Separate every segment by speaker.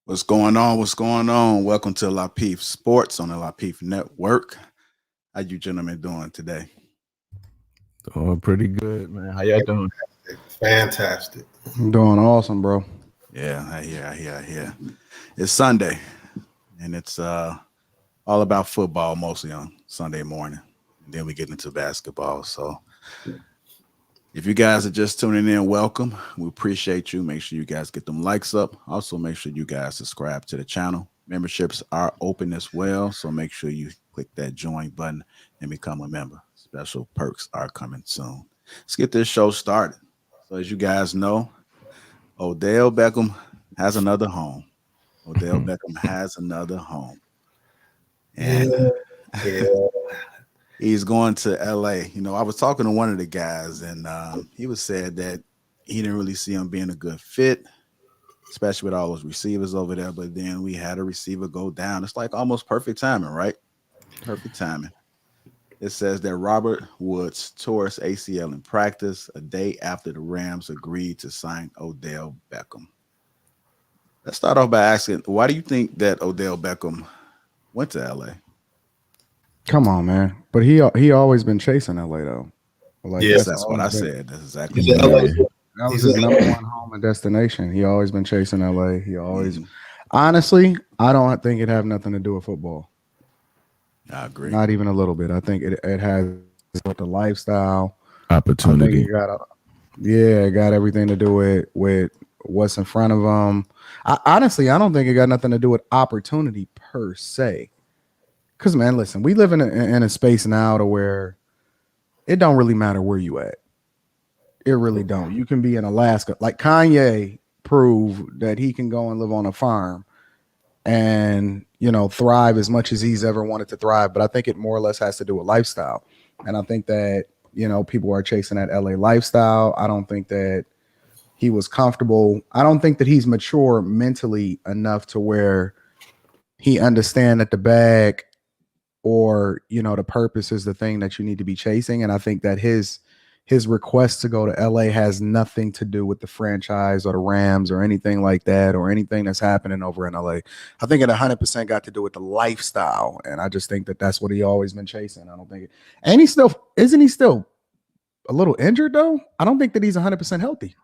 Speaker 1: What's going on? What's going on? Welcome to Lapeef Sports on the Lapeef Network. How you gentlemen doing today?
Speaker 2: Doing pretty good, man. How y'all doing?
Speaker 3: Fantastic.
Speaker 4: I'm doing awesome, bro.
Speaker 1: Yeah, I hear. It's Sunday, and it's all about football mostly on Sunday morning. And then we get into basketball. So if you guys are just tuning in, welcome. We appreciate you. Make sure you guys get them likes up. Also, make sure you guys subscribe to the channel. Memberships are open as well, so make sure you click that join button and become a member. Special perks are coming soon. Let's get this show started. So as you guys know, Odell Beckham has another home. Odell Beckham has another home. And he's going to LA. You know, I was talking to one of the guys, and he was said that he didn't really see him being a good fit, especially with all those receivers over there. But then we had a receiver go down. It's like almost perfect timing, right? Perfect timing. It says that Robert Woods tore his ACL in practice a day after the Rams agreed to sign Odell Beckham. Let's start off by asking, why do you think that Odell Beckham went to LA?
Speaker 4: Come on, man. But he always been chasing LA though.
Speaker 1: Like, yes, that's what I said. That's exactly what
Speaker 4: that was his number one home and destination. He always been chasing LA. He always honestly, I don't think it have nothing to do with football.
Speaker 1: I agree.
Speaker 4: Not even a little bit. I think it has with the lifestyle,
Speaker 2: opportunity.
Speaker 4: It got everything to do with what's in front of him. I don't think it got nothing to do with opportunity per se. Because, man, listen, we live in a space now to where it don't really matter where you at. It really don't. You can be in Alaska. Like Kanye proved that he can go and live on a farm and, you know, thrive as much as he's ever wanted to thrive. But I think it more or less has to do with lifestyle. And I think that, you know, people are chasing that LA lifestyle. I don't think that he was comfortable. I don't think that he's mature mentally enough to where he understand that the bag or, you know, the purpose is the thing that you need to be chasing. And I think that his request to go to LA has nothing to do with the franchise or the Rams or anything like that or anything that's happening over in LA. I think it 100% got to do with the lifestyle. And I just think that that's what he always been chasing. I don't think and isn't he still a little injured though? I don't think that he's 100% healthy.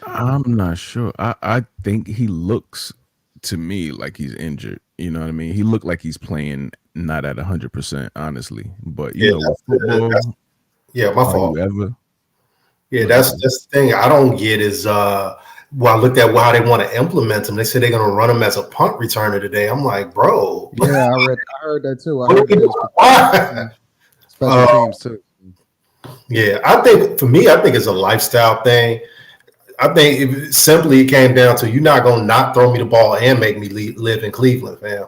Speaker 2: I'm not sure. I think he looks to me like he's injured. You know what I mean? He looked like he's playing not at 100%, honestly. But you know, football.
Speaker 3: My fault. That's the thing I don't get is I looked at how they want to implement him. They said they're going to run him as a punt returner today. I'm like, bro.
Speaker 4: Yeah, I heard that too. I heard special teams too.
Speaker 3: Yeah, I think it's a lifestyle thing. I think it came down to you're not gonna not throw me the ball and make me live in Cleveland, fam.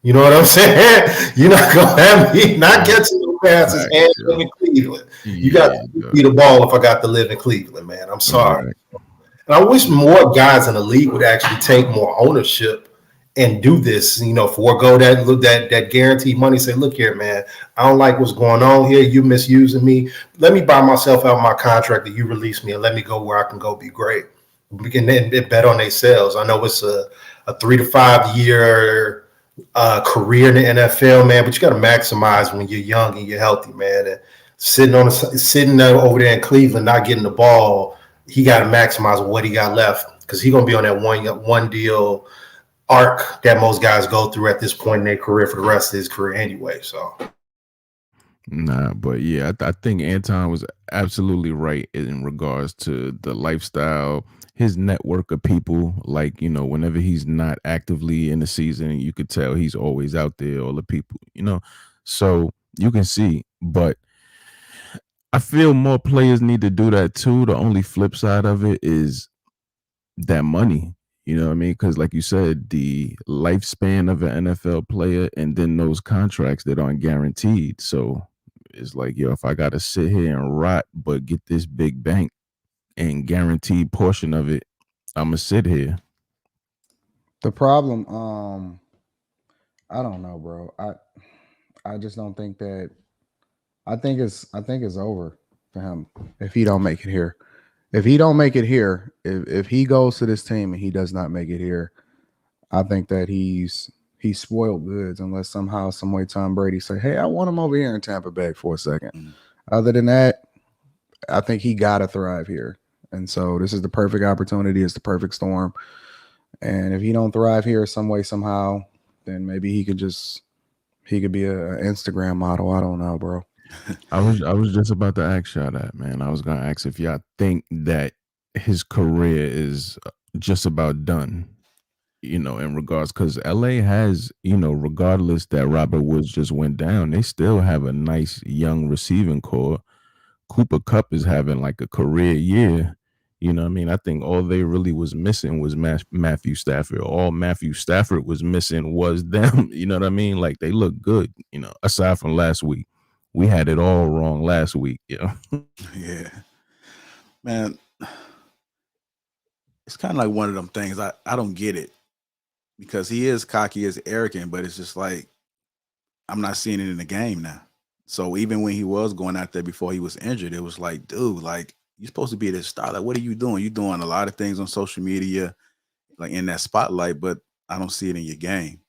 Speaker 3: You know what I'm saying? You're not gonna have me not catching the passes and live in Cleveland. You got to give me the ball if I got to live in Cleveland, man. I'm sorry. Right. And I wish more guys in the league would actually take more ownership and do this. You know, forego that guaranteed money. Say, look here, man. I don't like what's going on here. You misusing me. Let me buy myself out of my contract that you release me and let me go where I can go be great. and then bet on themselves. I know it's a 3 to 5 year career in the NFL, man, but you got to maximize when you're young and you're healthy, man. And sitting over there in Cleveland, not getting the ball, he got to maximize what he got left because he's gonna be on that one deal arc that most guys go through at this point in their career for the rest of his career anyway. So.
Speaker 2: Nah, but yeah, I think Anton was absolutely right in regards to the lifestyle, his network of people. Like, you know, whenever he's not actively in the season, you could tell he's always out there, all the people, you know. So you can see, but I feel more players need to do that too. The only flip side of it is that money. You know what I mean? Because like you said, the lifespan of an NFL player and then those contracts that aren't guaranteed. So it's like, yo, if I got to sit here and rot, but get this big bank and guaranteed portion of it, I'm going to sit here.
Speaker 4: The problem, I don't know, bro. I just don't think that. I think it's over for him if he don't make it here. If he don't make it here, if he goes to this team and he does not make it here, I think that he's spoiled goods unless somehow, some way Tom Brady say, hey, I want him over here in Tampa Bay for a second. Other than that, I think he got to thrive here. And so this is the perfect opportunity. It's the perfect storm. And if he don't thrive here some way, somehow, then maybe he could be an Instagram model. I don't know, bro.
Speaker 2: I was just about to ask y'all that, man. I was gonna ask if y'all think that his career is just about done, you know, in regards, because LA has, you know, regardless that Robert Woods just went down, they still have a nice young receiving core. Cooper Kupp is having like a career year. You know what I mean? I think all they really was missing was Matthew Stafford. All Matthew Stafford was missing was them. You know what I mean? Like, they look good, you know, aside from last week. We had it all wrong last week, you know?
Speaker 1: Yeah. Man, it's kind of like one of them things. I don't get it because he is cocky, is arrogant, but it's just like I'm not seeing it in the game now. So even when he was going out there before he was injured, it was like, dude, like, you're supposed to be this star. Like, what are you doing? You're doing a lot of things on social media, like in that spotlight, but I don't see it in your game.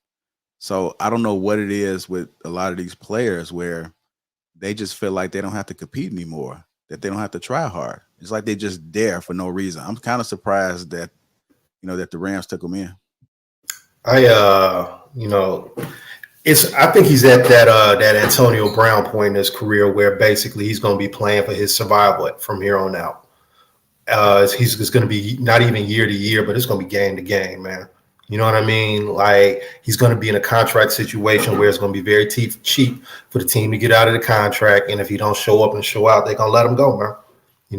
Speaker 1: So I don't know what it is with a lot of these players where they just feel like they don't have to compete anymore, that they don't have to try hard. It's like they just dare for no reason. I'm kind of surprised that, you know, that the Rams took him in.
Speaker 3: I think he's at that Antonio Brown point in his career where basically he's going to be playing for his survival from here on out. He's just going to be not even year to year, but it's going to be game to game, man. You know what I mean? Like, he's going to be in a contract situation where it's going to be very cheap for the team to get out of the contract. And if he don't show up and show out, they're going to let him go, man. You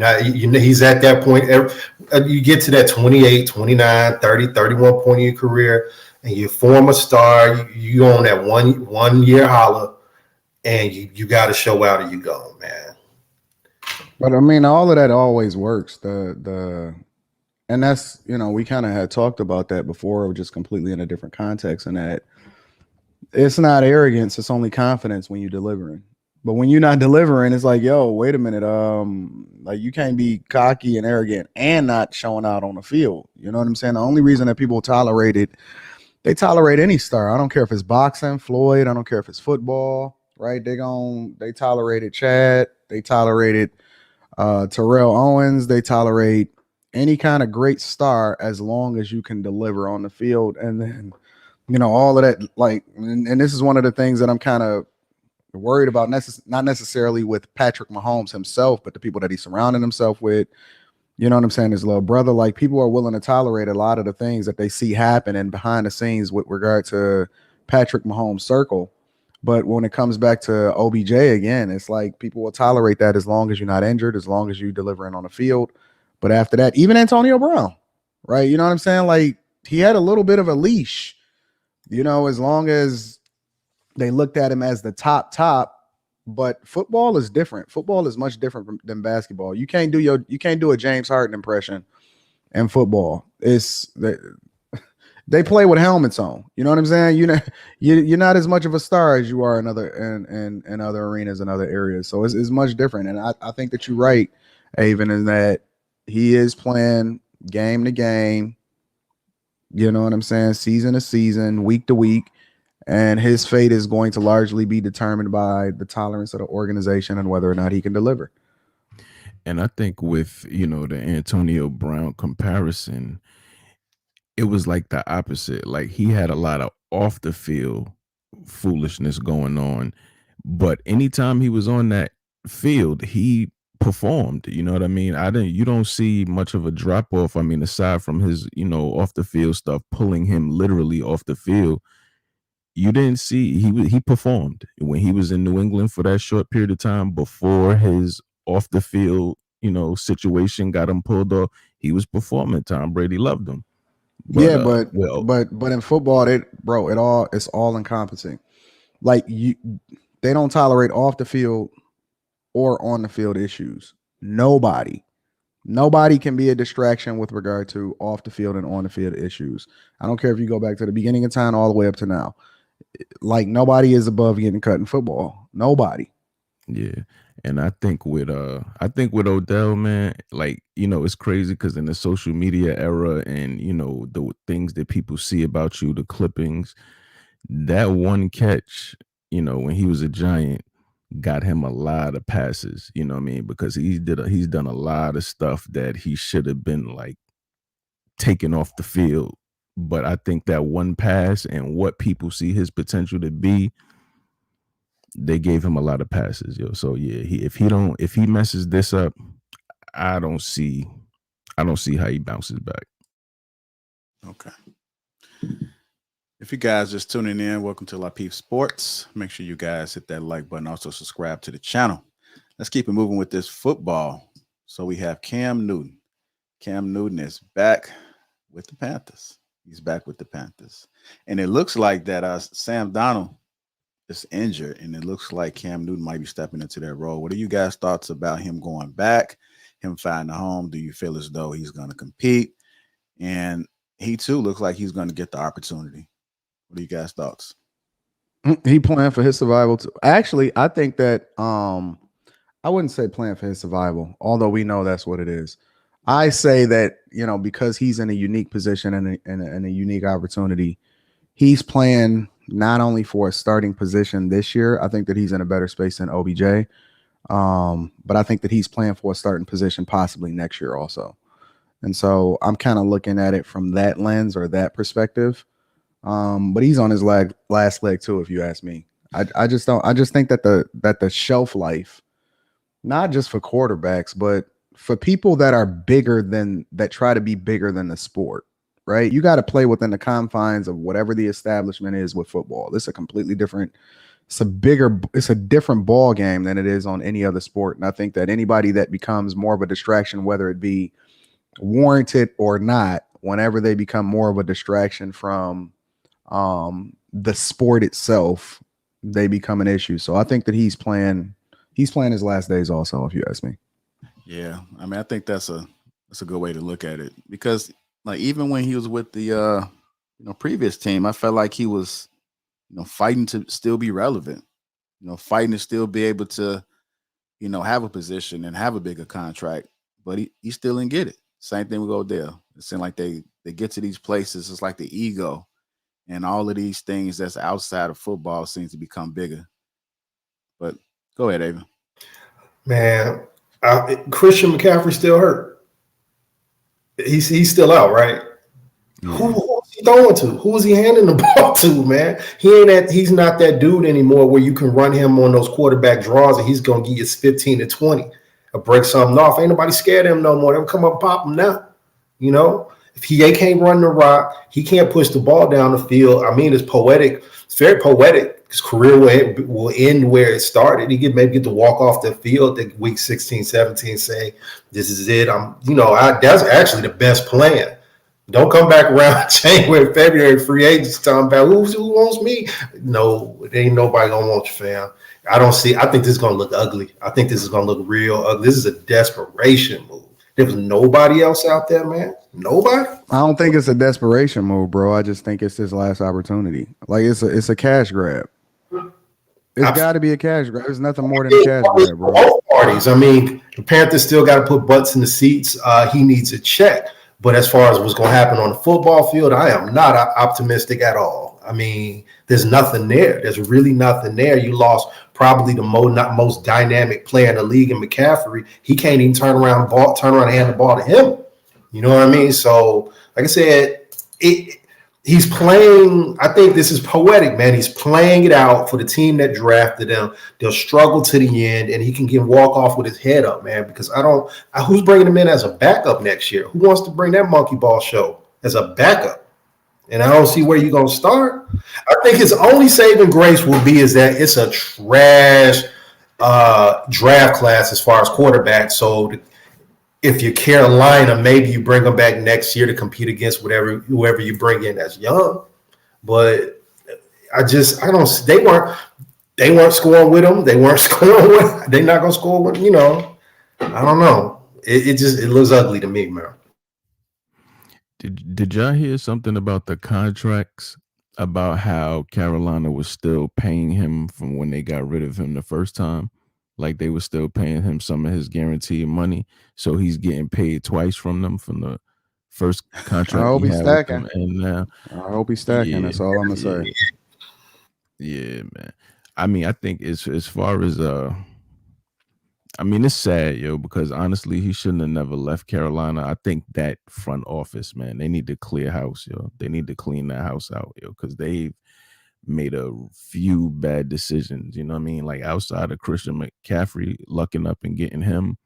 Speaker 3: know, he's at that point. You get to that 28, 29, 30, 31 point of your career, and you form a star. You on that one year holler, and you got to show out or you go, man.
Speaker 4: But I mean, all of that always works. And that's, you know, we kind of had talked about that before, just completely in a different context, and that it's not arrogance, it's only confidence when you're delivering. But when you're not delivering, it's like, yo, wait a minute. Like, you can't be cocky and arrogant and not showing out on the field. You know what I'm saying? The only reason that people tolerate it, they tolerate any star. I don't care if it's boxing, Floyd, I don't care if it's football, right? They tolerated Chad, they tolerated Terrell Owens, they tolerate any kind of great star as long as you can deliver on the field. And then, you know, all of that, like, and this is one of the things that I'm kind of worried about, not necessarily with Patrick Mahomes himself, but the people that he's surrounding himself with. You know what I'm saying? His little brother, like, people are willing to tolerate a lot of the things that they see happening behind the scenes with regard to Patrick Mahomes' circle. But when it comes back to OBJ again, it's like people will tolerate that as long as you're not injured, as long as you're delivering on the field. But after that, even Antonio Brown, right? You know what I'm saying? Like, he had a little bit of a leash, you know, as long as they looked at him as the top. But football is different. Football is much different than basketball. You can't do a James Harden impression in football. They play with helmets on. You know what I'm saying? You're not as much of a star as you are in other arenas and other areas. So it's much different. And I think that you're right, Avon, in that he is playing game to game, you know what I'm saying, season to season, week to week, and his fate is going to largely be determined by the tolerance of the organization and whether or not he can deliver.
Speaker 2: And I think with, the Antonio Brown comparison, it was like the opposite. Like he had a lot of off the field foolishness going on, but anytime he was on that field, he performed. You know what I mean? You don't see much of a drop off. I mean, aside from his, off the field stuff pulling him literally off the field, you didn't see he performed when he was in New England for that short period of time before his off the field, situation got him pulled off. He was performing. Tom Brady loved him.
Speaker 4: But but in football, it's all encompassing. Like they don't tolerate off the field or on the field issues. Nobody can be a distraction with regard to off the field and on the field issues. I don't care if you go back to the beginning of time all the way up to now. Like nobody is above getting cut in football. Nobody.
Speaker 2: Yeah. And I think with Odell, man, like, it's crazy because in the social media era and, the things that people see about you, the clippings, that one catch, when he was a Giant got him a lot of passes, you know what I mean? Because he's done a lot of stuff that he should have been like taken off the field. But I think that one pass and what people see his potential to be, they gave him a lot of passes, yo. So yeah, if he messes this up, I don't see how he bounces back.
Speaker 1: Okay. If you guys just tuning in, welcome to Lapeef Sports. Make sure you guys hit that like button. Also subscribe to the channel. Let's keep it moving with this football. So we have Cam Newton. Cam Newton is back with the Panthers. He's back with the Panthers. And it looks like that Sam Darnold is injured, and it looks like Cam Newton might be stepping into that role. What are you guys' thoughts about him going back, him finding a home? Do you feel as though he's going to compete? And he, too, looks like he's going to get the opportunity. What are you guys' thoughts?
Speaker 4: He playing for his survival, too. Actually, I think that I wouldn't say playing for his survival, although we know that's what it is. I say that, because he's in a unique position and a unique opportunity, he's playing not only for a starting position this year. I think that he's in a better space than OBJ. But I think that he's playing for a starting position possibly next year also. And so I'm kind of looking at it from that lens or that perspective. But he's on his last leg too, if you ask me. I just think that the shelf life, not just for quarterbacks, but for people that are that try to be bigger than the sport, right? You got to play within the confines of whatever the establishment is with football. This is a completely different, it's a different ball game than it is on any other sport. And I think that anybody that becomes more of a distraction, whether it be warranted or not, whenever they become more of a distraction from the sport itself, they become an issue. So I think that he's playing his last days also, if you ask me. Yeah.
Speaker 1: I mean, I think that's a good way to look at it, because like even when he was with the previous team, I felt like he was fighting to still be relevant, fighting to still be able to have a position and have a bigger contract, but he still didn't get it. Same thing with Odell. It seemed like they get to these places, it's like the ego and all of these things that's outside of football seems to become bigger. But go ahead, Ava.
Speaker 3: Man, Christian McCaffrey still hurt. He's still out, right? Yeah. Who is he throwing to? Who is he handing the ball to, man? He's not that dude anymore where you can run him on those quarterback draws and he's going to get you 15 to 20 or break something off. Ain't nobody scared of him no more. They'll come up and pop him now. If he can't run the rock, he can't push the ball down the field. I mean, it's poetic. It's very poetic. His career will end where it started. He maybe get to walk off the field at week 16, 17, say, this is it. That's actually the best plan. Don't come back around January, February, free agents talking about who wants me. No, it ain't nobody gonna want you, fam. I think this is gonna look ugly. I think this is gonna look real ugly. This is a desperation move. There was nobody else out there, man. Nobody.
Speaker 4: I don't think it's a desperation move, bro. I just think it's his last opportunity. Like it's a cash grab. It's got to be a cash grab. There's nothing more than a cash grab, bro.
Speaker 3: Both parties. I mean, the Panthers still got to put butts in the seats. He needs a check. But as far as what's going to happen on the football field, I am not optimistic at all. I mean, there's nothing there. There's really nothing there. You lost probably the most dynamic player in the league in McCaffrey. He can't even turn around and hand the ball to him. You know what I mean? So, like I said, he's playing. I think this is poetic, man. He's playing it out for the team that drafted him. They'll struggle to the end, and he can walk off with his head up, man. Because who's bringing him in as a backup next year? Who wants to bring that monkey ball show as a backup? And I don't see where you're going to start. I think his only saving grace will be is that it's a trash draft class as far as quarterbacks. So if you're Carolina, maybe you bring them back next year to compete against whoever you bring in that's young. But I don't. They weren't scoring with him. They weren't scoring with. They're not going to score with. I don't know. It looks ugly to me, man.
Speaker 2: Did y'all hear something about the contracts? About how Carolina was still paying him from when they got rid of him the first time? Like they were still paying him some of his guaranteed money, so he's getting paid twice from them from the first contract.
Speaker 4: I hope
Speaker 2: he
Speaker 4: he's
Speaker 2: had with
Speaker 4: stacking.
Speaker 2: them, and now
Speaker 4: I hope he's stacking. That's all I'm gonna say.
Speaker 2: Yeah, man. I mean, I think as far as I mean, it's sad, yo, because honestly, he shouldn't have never left Carolina. I think that front office, man, they need to clear house, yo. They need to clean that house out, yo, because they've made a few bad decisions. You know what I mean? Like outside of Christian McCaffrey lucking up and getting him,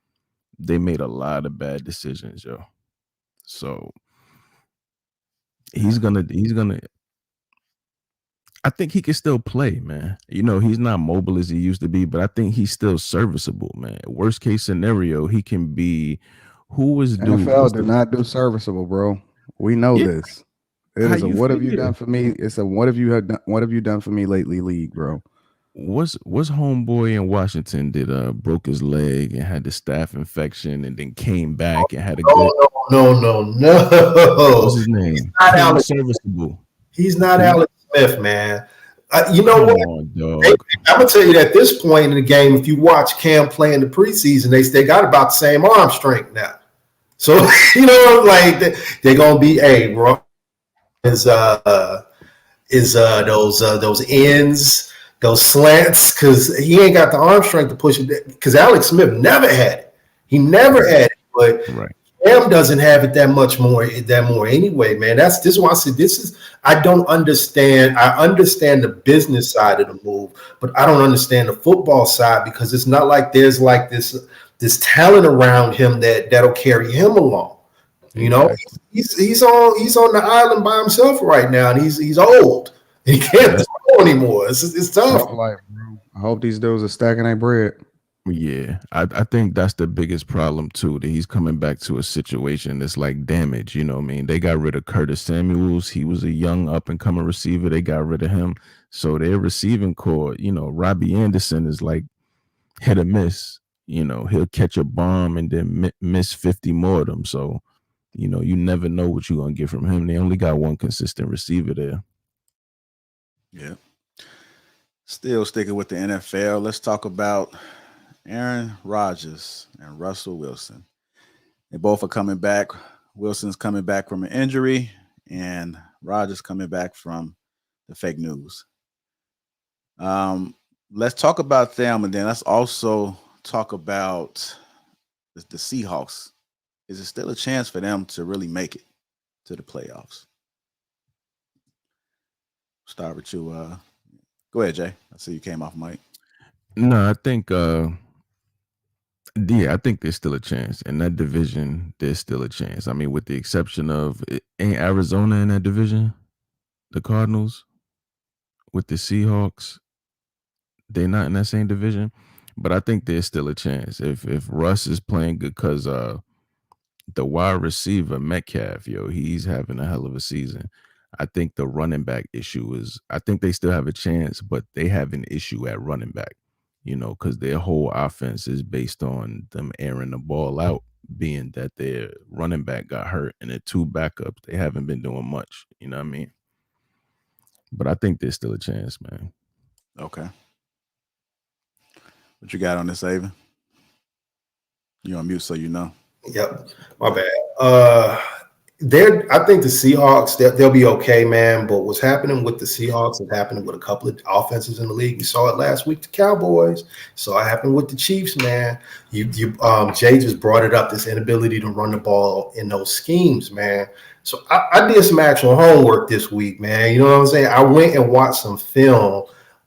Speaker 2: they made a lot of bad decisions, yo. So he's gonna I think he can still play, man. He's not mobile as he used to be, but I think he's still serviceable, man. Worst case scenario, he can be who was doing
Speaker 4: NFL did not do serviceable, bro. We know this. It is a what have you done for me? It's a what have you done for me lately league, bro.
Speaker 2: What's homeboy in Washington did broke his leg and had the staph infection and then came back and had a good
Speaker 3: No.
Speaker 2: What's his name?
Speaker 3: He's not Alex.
Speaker 2: Serviceable.
Speaker 3: He's not Alex Smith, man. You know
Speaker 2: Come
Speaker 3: what?
Speaker 2: on, dog.
Speaker 3: I'm gonna tell you that at this point in the game, if you watch Cam play in the preseason, they got about the same arm strength now. So like they're gonna be bro. Is those ends, those slants, because he ain't got the arm strength to push it. Because Alex Smith never had it. He never had it, but
Speaker 2: right.
Speaker 3: Cam doesn't have it that more anyway, man. This is why I said I don't understand. I understand the business side of the move, but I don't understand the football side because it's not like there's like this talent around him that'll carry him along. He's on the island by himself right now, and he's old. He can't throw anymore. It's tough.
Speaker 4: I hope these dudes are stacking their bread.
Speaker 2: Yeah, I think that's the biggest problem too, that he's coming back to a situation that's like damage. You know what I mean? They got rid of Curtis Samuels. He was a young up and coming receiver. They got rid of him. So their receiving core, Robbie Anderson is like hit or miss. He'll catch a bomb and then miss 50 more of them. So, you never know what you're going to get from him. They only got one consistent receiver there.
Speaker 1: Yeah. Still sticking with the NFL. Let's talk about Aaron Rodgers and Russell Wilson. They both are coming back. Wilson's coming back from an injury, and Rodgers coming back from the fake news. Let's talk about them, and then let's also talk about the Seahawks. Is it still a chance for them to really make it to the playoffs? Start with you. Go ahead, Jay. I see you came off mic.
Speaker 2: No, I think I think there's still a chance. In that division, there's still a chance. I mean, with the exception of ain't Arizona in that division? The Cardinals with the Seahawks, they're not in that same division. But I think there's still a chance. If Russ is playing good, because the wide receiver, Metcalf, he's having a hell of a season. I think the running back issue is, I think they still have a chance, but they have an issue at running back, because their whole offense is based on them airing the ball out, being that their running back got hurt and their two backups, they haven't been doing much, you know what I mean? But I think there's still a chance, man.
Speaker 1: Okay. What you got on this, Avon? You on mute, so you know.
Speaker 3: Yep. My bad. I think the Seahawks, they'll be okay, man. But what's happening with the Seahawks is happening with a couple of offenses in the league. We saw it last week, the Cowboys. Saw it happen with the Chiefs, man. Jay just brought it up, this inability to run the ball in those schemes, man. So I did some actual homework this week, man. You know what I'm saying? I went and watched some film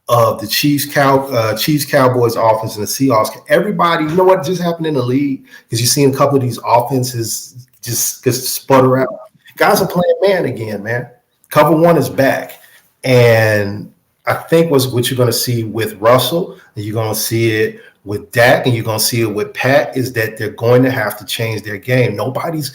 Speaker 3: of the Chiefs Cowboys offense and the Seahawks. Everybody, you know what just happened in the league? Because you seen a couple of these offenses just sputter out. Guys are playing man again, man. Cover one is back. And I think what you're going to see with Russell, and you're going to see it with Dak, and you're going to see it with Pat, is that they're going to have to change their game. Nobody's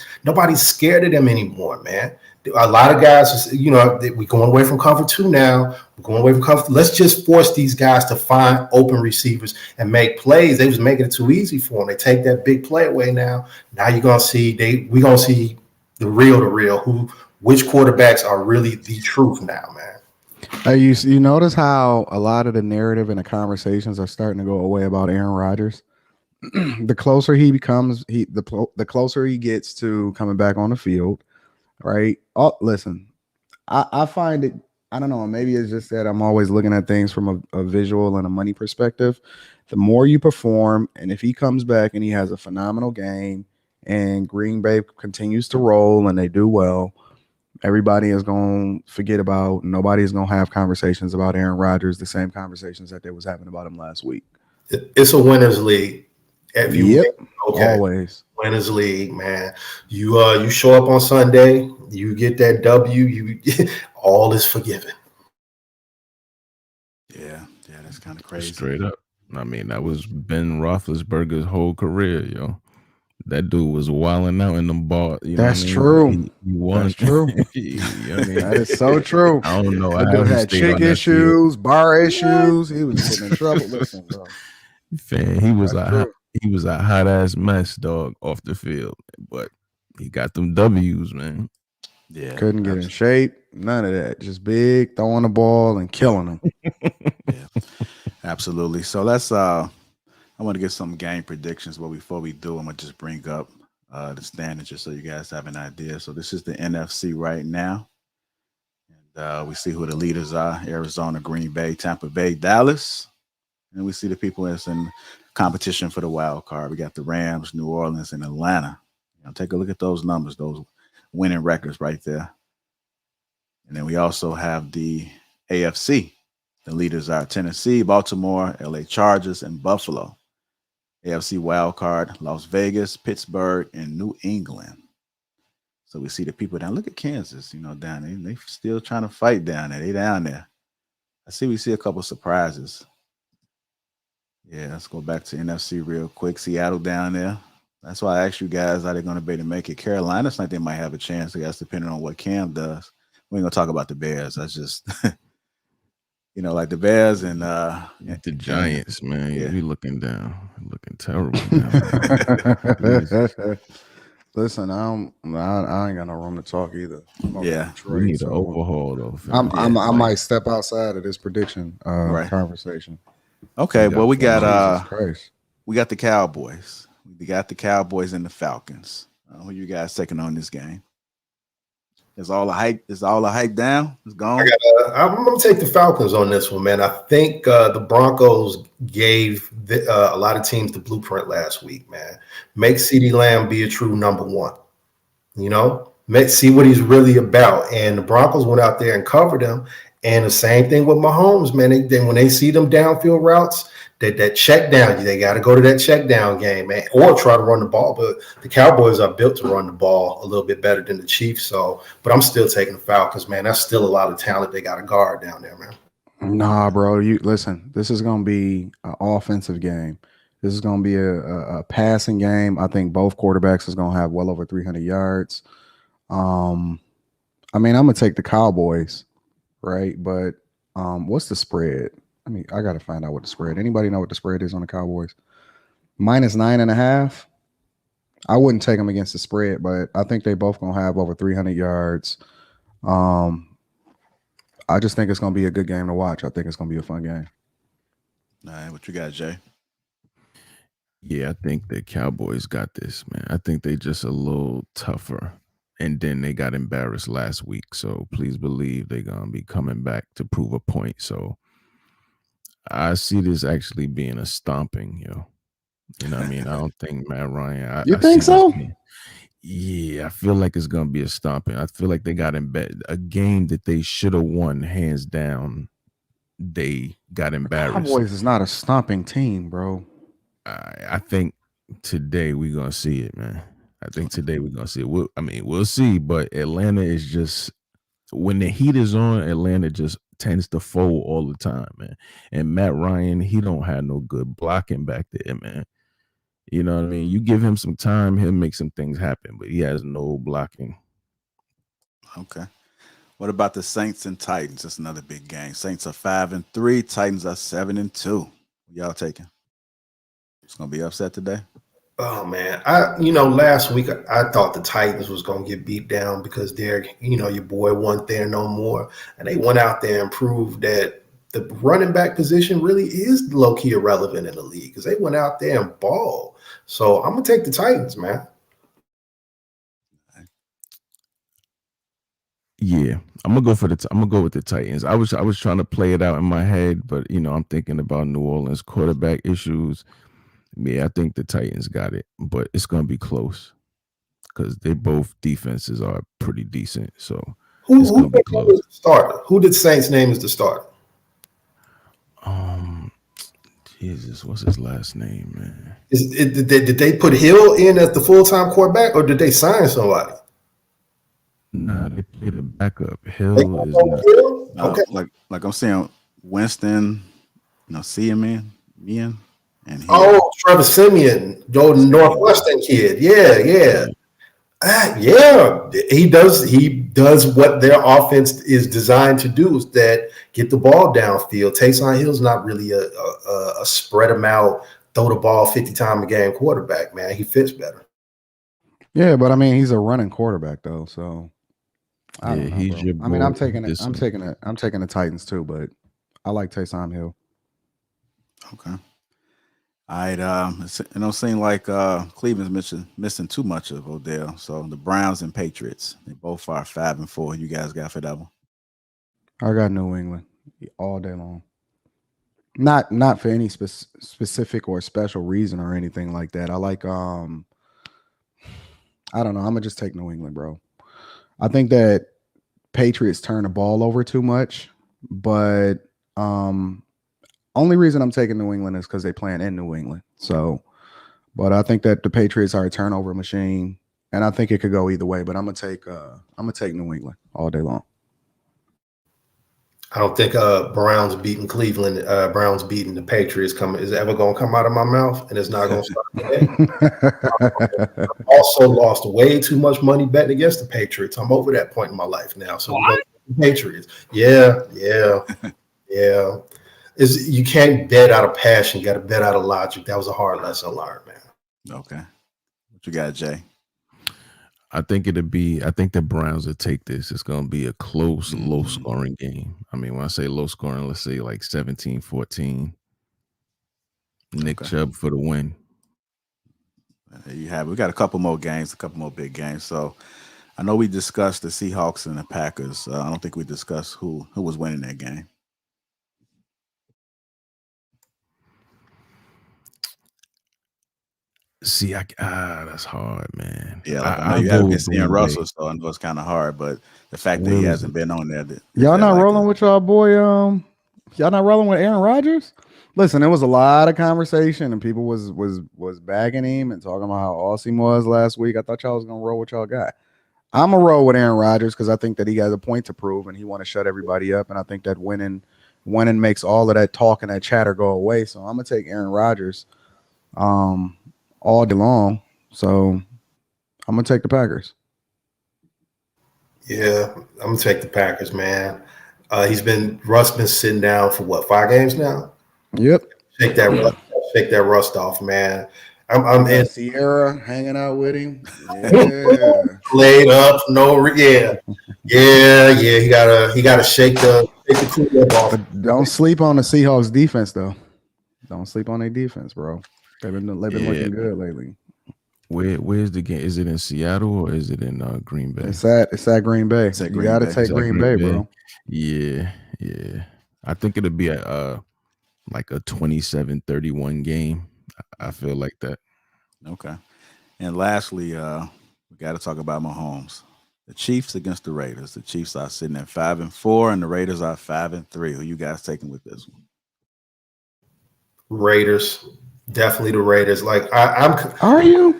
Speaker 3: scared of them anymore, man. A lot of guys, we're going away from cover two now. We're going away from cover. Let's just force these guys to find open receivers and make plays. They was making it too easy for them. They take that big play away now. Now you're gonna see we're gonna see the real, which quarterbacks are really the truth now, man.
Speaker 4: You notice how a lot of the narrative and the conversations are starting to go away about Aaron Rodgers. The closer he becomes, the closer he gets to coming back on the field. Right. Oh, listen, I find it, I don't know, maybe it's just that I'm always looking at things from a visual and a money perspective. The more you perform, and if he comes back and he has a phenomenal game and Green Bay continues to roll and they do well, everybody is going to forget about, nobody is going to have conversations about Aaron Rodgers, the same conversations that they was having about him last week.
Speaker 3: It's a winner's league. If you
Speaker 4: Yep,
Speaker 3: okay.
Speaker 4: Always.
Speaker 3: Winners league, man. You show up on Sunday, you get that W, all is forgiven.
Speaker 1: Yeah, that's kind of crazy.
Speaker 2: Straight up. I mean, that was Ben Roethlisberger's whole career, yo. That dude was wilding out in the ball.
Speaker 4: That's true.
Speaker 2: He won.
Speaker 4: That's true. That is so true.
Speaker 2: I don't know.
Speaker 4: The dude had chick issues, bar issues. He was getting in trouble. Listen, bro.
Speaker 2: Fan, he was a hot ass mess, dog, off the field, but he got them W's, man.
Speaker 1: Yeah,
Speaker 4: couldn't get in shape, none of that. Just big, throwing the ball and killing them.
Speaker 1: Yeah, absolutely. So let's. I want to get some game predictions, but before we do, I'm gonna just bring up the standings just so you guys have an idea. So this is the NFC right now, and we see who the leaders are: Arizona, Green Bay, Tampa Bay, Dallas. And we see the people that's in competition for the wild card. We got the Rams, New Orleans, and Atlanta. Take a look at those numbers, those winning records right there. And then we also have the AFC. The leaders are Tennessee, Baltimore, LA Chargers, and Buffalo. AFC wild card, Las Vegas, Pittsburgh, and New England. So we see the people down. Look at Kansas, down there. They still trying to fight down there. They down there. We see a couple surprises. Yeah, let's go back to NFC real quick. Seattle down there. That's why I asked you guys, are they going to be able to make it? Carolina, I think they might have a chance. I guess depending on what Cam does. We ain't going to talk about the Bears. That's just, like the Bears and
Speaker 2: the Giants, man.
Speaker 1: Yeah.
Speaker 2: We looking down. Looking terrible.
Speaker 4: Listen, I ain't got no room to talk either.
Speaker 1: Yeah.
Speaker 2: We need an overhaul, though.
Speaker 4: I might step outside of this prediction conversation.
Speaker 1: Okay, well, we got
Speaker 4: Christ.
Speaker 1: We got the Cowboys. We got the Cowboys and the Falcons. Who you guys taking on this game? Is all the hype down? It's gone.
Speaker 3: I'm gonna take the Falcons on this one, man. I think the Broncos gave a lot of teams the blueprint last week, man. Make CeeDee Lamb be a true number one. See what he's really about. And the Broncos went out there and covered him. And the same thing with Mahomes, man. Then when they see them downfield routes, that check down, they got to go to that check down game, man, or try to run the ball. But the Cowboys are built to run the ball a little bit better than the Chiefs. But I'm still taking the Falcons, man. That's still a lot of talent they got to guard down there, man.
Speaker 4: Nah, bro. You listen. This is gonna be an offensive game. This is gonna be a passing game. I think both quarterbacks is gonna have well over 300 yards. I'm gonna take the Cowboys. Right, but what's the spread? I gotta find out what the spread. Anybody know what the spread is on the Cowboys? -9.5. I wouldn't take them against the spread, but I think they both gonna have over 300 yards. I just think it's gonna be a good game to watch. I think it's gonna be a fun game.
Speaker 1: All right, what you got, Jay?
Speaker 2: Yeah, I think the Cowboys got this, man. I think they just a little tougher. and then they got embarrassed last week. So please believe they're gonna be coming back to prove a point. So I see this actually being a stomping, yo. You know what I mean? I don't think Matt Ryan.
Speaker 4: You
Speaker 2: I
Speaker 4: think
Speaker 2: see this
Speaker 4: so?
Speaker 2: yeah, I feel like it's gonna be a stomping. I feel like they got in bed a game that they should have won hands down. They got embarrassed.
Speaker 4: Cowboys is not a stomping team, bro.
Speaker 2: I think today we're gonna see it, man. I think today we're gonna see it. We'll see, but Atlanta is just when the heat is on, Atlanta just tends to fold all the time, man. And Matt Ryan, he don't have no good blocking back there, man. You know what I mean? You give him some time, he'll make some things happen, but he has no blocking.
Speaker 1: Okay. What about the Saints and Titans? That's another big game. Saints are 5-3. Titans are 7-2. Y'all taking? It's gonna be upset today.
Speaker 3: Oh man, last week I thought the Titans was gonna get beat down because Derek, your boy wasn't there no more, and they went out there and proved that the running back position really is low key irrelevant in the league because they went out there and balled. So I'm gonna take the Titans, man.
Speaker 2: Yeah, I'm gonna go with the Titans. I was trying to play it out in my head, but I'm thinking about New Orleans quarterback issues. Yeah, I think the Titans got it, but it's gonna be close because they both defenses are pretty decent. So it's gonna be close.
Speaker 3: Who is the starter? Who did Saints name as the starter?
Speaker 2: Jesus, what's his last name, man?
Speaker 3: Did they put Hill in as the full-time quarterback, or did they sign somebody?
Speaker 2: Nah, they played a backup. Hill is
Speaker 3: Hill? Okay.
Speaker 1: Like I'm saying, Winston, Simeon, and Hill.
Speaker 3: Oh, Trevor Simeon, the Northwestern kid. Yeah. He does what their offense is designed to do, is that get the ball downfield. Taysom Hill's not really a spread them out, throw the ball 50 times a game quarterback, man. He fits better.
Speaker 4: Yeah, but I mean, he's a running quarterback though, so I don't know,
Speaker 2: he's
Speaker 4: bro.
Speaker 2: your
Speaker 4: I mean,
Speaker 2: boy.
Speaker 4: I'm taking the Titans too, but I like Taysom Hill.
Speaker 1: Okay. All right. It don't seem like Cleveland's missing too much of Odell. So the Browns and Patriots, they both are 5-4. You guys got for that one?
Speaker 4: I got New England all day long. Not for any specific or special reason or anything like that. I like I don't know. I'm gonna just take New England, bro. I think that Patriots turn the ball over too much, but only reason I'm taking New England is because they playing in New England. So, but I think that the Patriots are a turnover machine, and I think it could go either way. But I'm gonna take New England all day long.
Speaker 3: I don't think Browns beating Cleveland, Browns beating the Patriots is ever going to come out of my mouth, and it's not going to start today. Also lost way too much money betting against the Patriots. I'm over that point in my life now. So Patriots. Yeah. You can't bet out of passion. You got to bet out of logic. That was a hard lesson learned, man.
Speaker 1: Okay. What you got, Jay?
Speaker 2: I think the Browns will take this. It's going to be a close, low-scoring game. I mean, when I say low-scoring, let's say like 17-14. Nick Chubb for the win.
Speaker 1: There you have it. We got a couple more big games. So I know we discussed the Seahawks and the Packers. I don't think we discussed who was winning that game.
Speaker 2: See, that's hard, man.
Speaker 1: Yeah, I know you have against Aaron Russell, so I know it's kind of hard. But the fact that he hasn't been on there,
Speaker 4: y'all not rolling with y'all boy. Y'all not rolling with Aaron Rodgers. Listen, there was a lot of conversation, and people was bagging him and talking about how awesome he was last week. I thought y'all was gonna roll with y'all guy. I'm gonna roll with Aaron Rodgers because I think that he has a point to prove, and he want to shut everybody up. And I think that winning makes all of that talk and that chatter go away. So I'm gonna take Aaron Rodgers. All day long. So I'm gonna take the Packers.
Speaker 3: Yeah, I'm gonna take the Packers, man. Russ been sitting down for what, 5 games now?
Speaker 4: Yep.
Speaker 3: Shake that rust off, man. I'm in
Speaker 4: Sierra hanging out with him. Yeah.
Speaker 3: Laid up, yeah. He gotta shake the cool off.
Speaker 4: But don't sleep on the Seahawks defense though. Don't sleep on their defense, bro. They've been looking good lately.
Speaker 2: Where's the game? Is it in Seattle or is it in Green Bay?
Speaker 4: It's at Green Bay.
Speaker 1: It's at
Speaker 4: You
Speaker 1: Green
Speaker 4: got to
Speaker 1: Bay.
Speaker 4: take
Speaker 2: It's at
Speaker 4: Green Bay, bro.
Speaker 2: Yeah. I think it'll be like a 27-31 game. I feel like that.
Speaker 1: Okay. And lastly, we got to talk about Mahomes. The Chiefs against the Raiders. The Chiefs are sitting at 5-4, and the Raiders are 5-3. Who you guys taking with this one?
Speaker 3: Raiders, definitely the Raiders. Like
Speaker 4: Are you?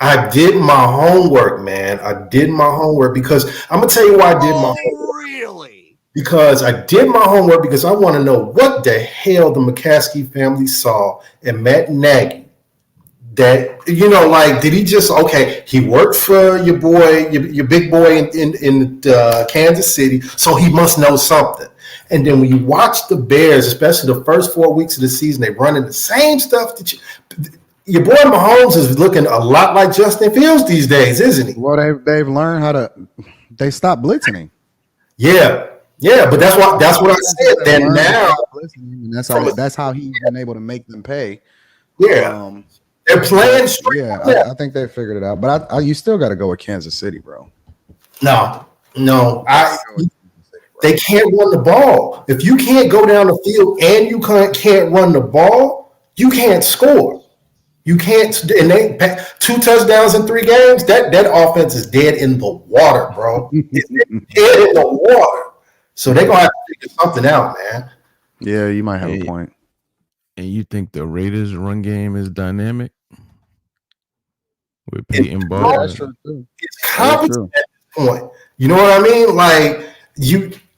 Speaker 3: I did my homework, man. I did my homework because I'm gonna tell you why I did my homework.
Speaker 1: Really?
Speaker 3: Because I did my homework because I want to know what the hell the McCaskey family saw in Matt Nagy. That like, did he just he worked for your boy, your big boy in Kansas City, so he must know something. And then when you watch the Bears, especially the first 4 weeks of the season, they running the same stuff that your boy Mahomes is looking a lot like Justin Fields these days, isn't he?
Speaker 4: Well, they've learned how to. They stopped blitzing him.
Speaker 3: Yeah, but that's what I said. Then now,
Speaker 4: and that's how he's been able to make them pay.
Speaker 3: Yeah, they're playing.
Speaker 4: Yeah, I think they figured it out. But you still got to go with Kansas City, bro.
Speaker 3: No, they can't run the ball. If you can't go down the field and you can't run the ball, you can't score. You can't. And they 2 touchdowns in 3 games. That offense is dead in the water, bro. It's dead in the water. So they're gonna have to figure something out, man.
Speaker 4: Yeah, you might have a point.
Speaker 2: And you think the Raiders' run game is dynamic with Peyton Barber?
Speaker 4: That's true too.
Speaker 3: It's competent at this point. You know what I mean? Like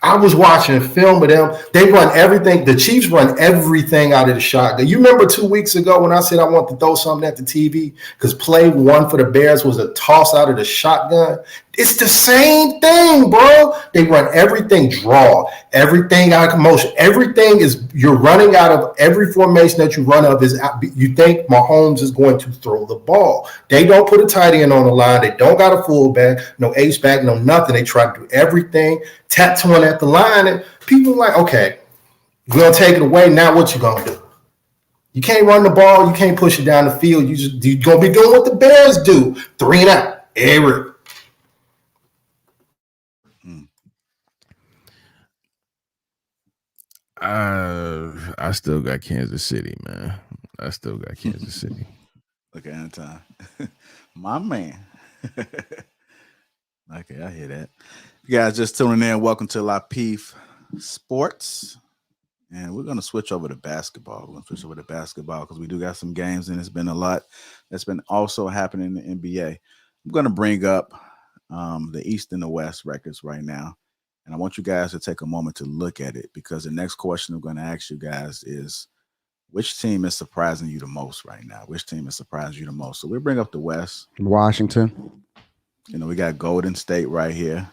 Speaker 3: I was watching film with them. They run everything. The Chiefs run everything out of the shotgun. You remember 2 weeks ago when I said I want to throw something at the TV because play 1 for the Bears was a toss out of the shotgun? It's the same thing, bro. They run everything draw, everything out of motion. Everything is you're running out of every formation that you run of is you think Mahomes is going to throw the ball. They don't put a tight end on the line. They don't got a fullback, no H-back, no nothing. They try to do everything, tattooing at the line, and people are like, okay, we're gonna take it away. Now what you gonna do? You can't run the ball. You can't push it down the field. You're gonna be doing what the Bears do, 3 and out. Every
Speaker 2: I still got Kansas City, man. I still got Kansas City.
Speaker 1: Okay, Anton. My man. Okay, I hear that. You guys just tuning in. Welcome to Lapeef Sports. And we're going to switch over to basketball. We're going to switch over to basketball because we do got some games, and it's been a lot that's been also happening in the NBA. I'm going to bring up the East and the West records right now. And I want you guys to take a moment to look at it because the next question I'm going to ask you guys is, which team is surprising you the most right now? Which team is surprising you the most? So we'll bring up the West.
Speaker 4: Washington.
Speaker 1: We got Golden State right here.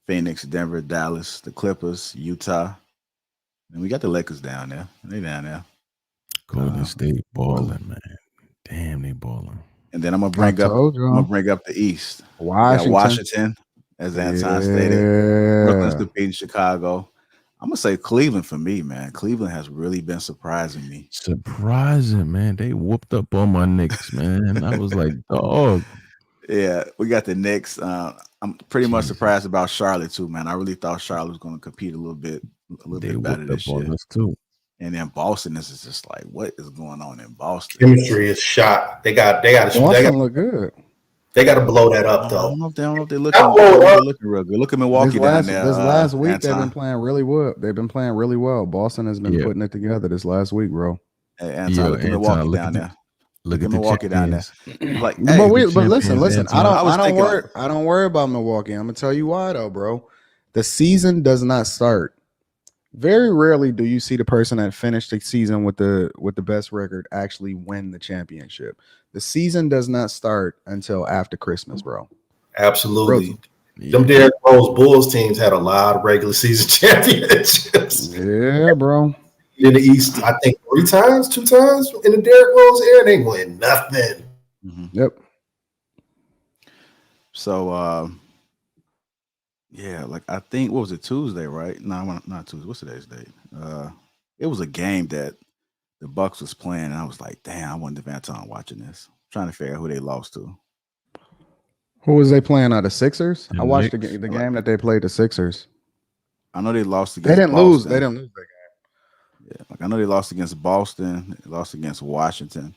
Speaker 1: Phoenix, Denver, Dallas, the Clippers, Utah. And we got the Lakers down there. They down there.
Speaker 2: Golden State balling, man. Damn, they balling.
Speaker 1: And then I'm gonna bring up the East. Washington, as Anton stated. Brooklyn's defeating Chicago. I'm gonna say Cleveland for me, man. Cleveland has really been surprising me.
Speaker 2: Surprising, man. They whooped up on my Knicks, man. I was like, dog.
Speaker 1: Yeah, we got the Knicks. I'm pretty much surprised about Charlotte too, man. I really thought Charlotte was going to compete a little bit better this year.
Speaker 2: Too.
Speaker 1: And then Boston, this is just like, what is going on in Boston?
Speaker 3: Chemistry is shot. They got
Speaker 4: look good.
Speaker 3: They got to blow that up though.
Speaker 1: I don't know if they're looking real good. Look at Milwaukee down there.
Speaker 4: This last week they've been playing really well. Boston has been putting it together this last week, bro.
Speaker 1: Hey, Anton, look at Milwaukee down there. Look at Milwaukee down there. Like,
Speaker 4: but listen. I don't worry about Milwaukee. I'm gonna tell you why though, bro. The season does not start. Very rarely do you see the person that finished the season with the best record actually win the championship. The season does not start until after Christmas, bro.
Speaker 3: Absolutely. Them Derrick Rose Bulls teams had a lot of regular season championships.
Speaker 4: Yeah, bro.
Speaker 3: In the East, I think 2 times in the Derrick Rose era, they win nothing.
Speaker 1: Mm-hmm.
Speaker 4: Yep.
Speaker 1: So, like I think, what was it, Tuesday, right? No, not Tuesday. What's today's date? It was a game that the Bucks was playing, and I was like, damn, I wonder if Anton watching this. trying to figure out who they lost to.
Speaker 4: Who was they playing out of Sixers?
Speaker 2: The
Speaker 4: I watched the
Speaker 2: Knicks.
Speaker 4: game that they played the Sixers.
Speaker 1: I know they lost
Speaker 4: They
Speaker 1: against
Speaker 4: didn't
Speaker 1: Boston.
Speaker 4: lose. They didn't lose that game.
Speaker 1: Yeah, like I know they lost against Boston. They lost against Washington.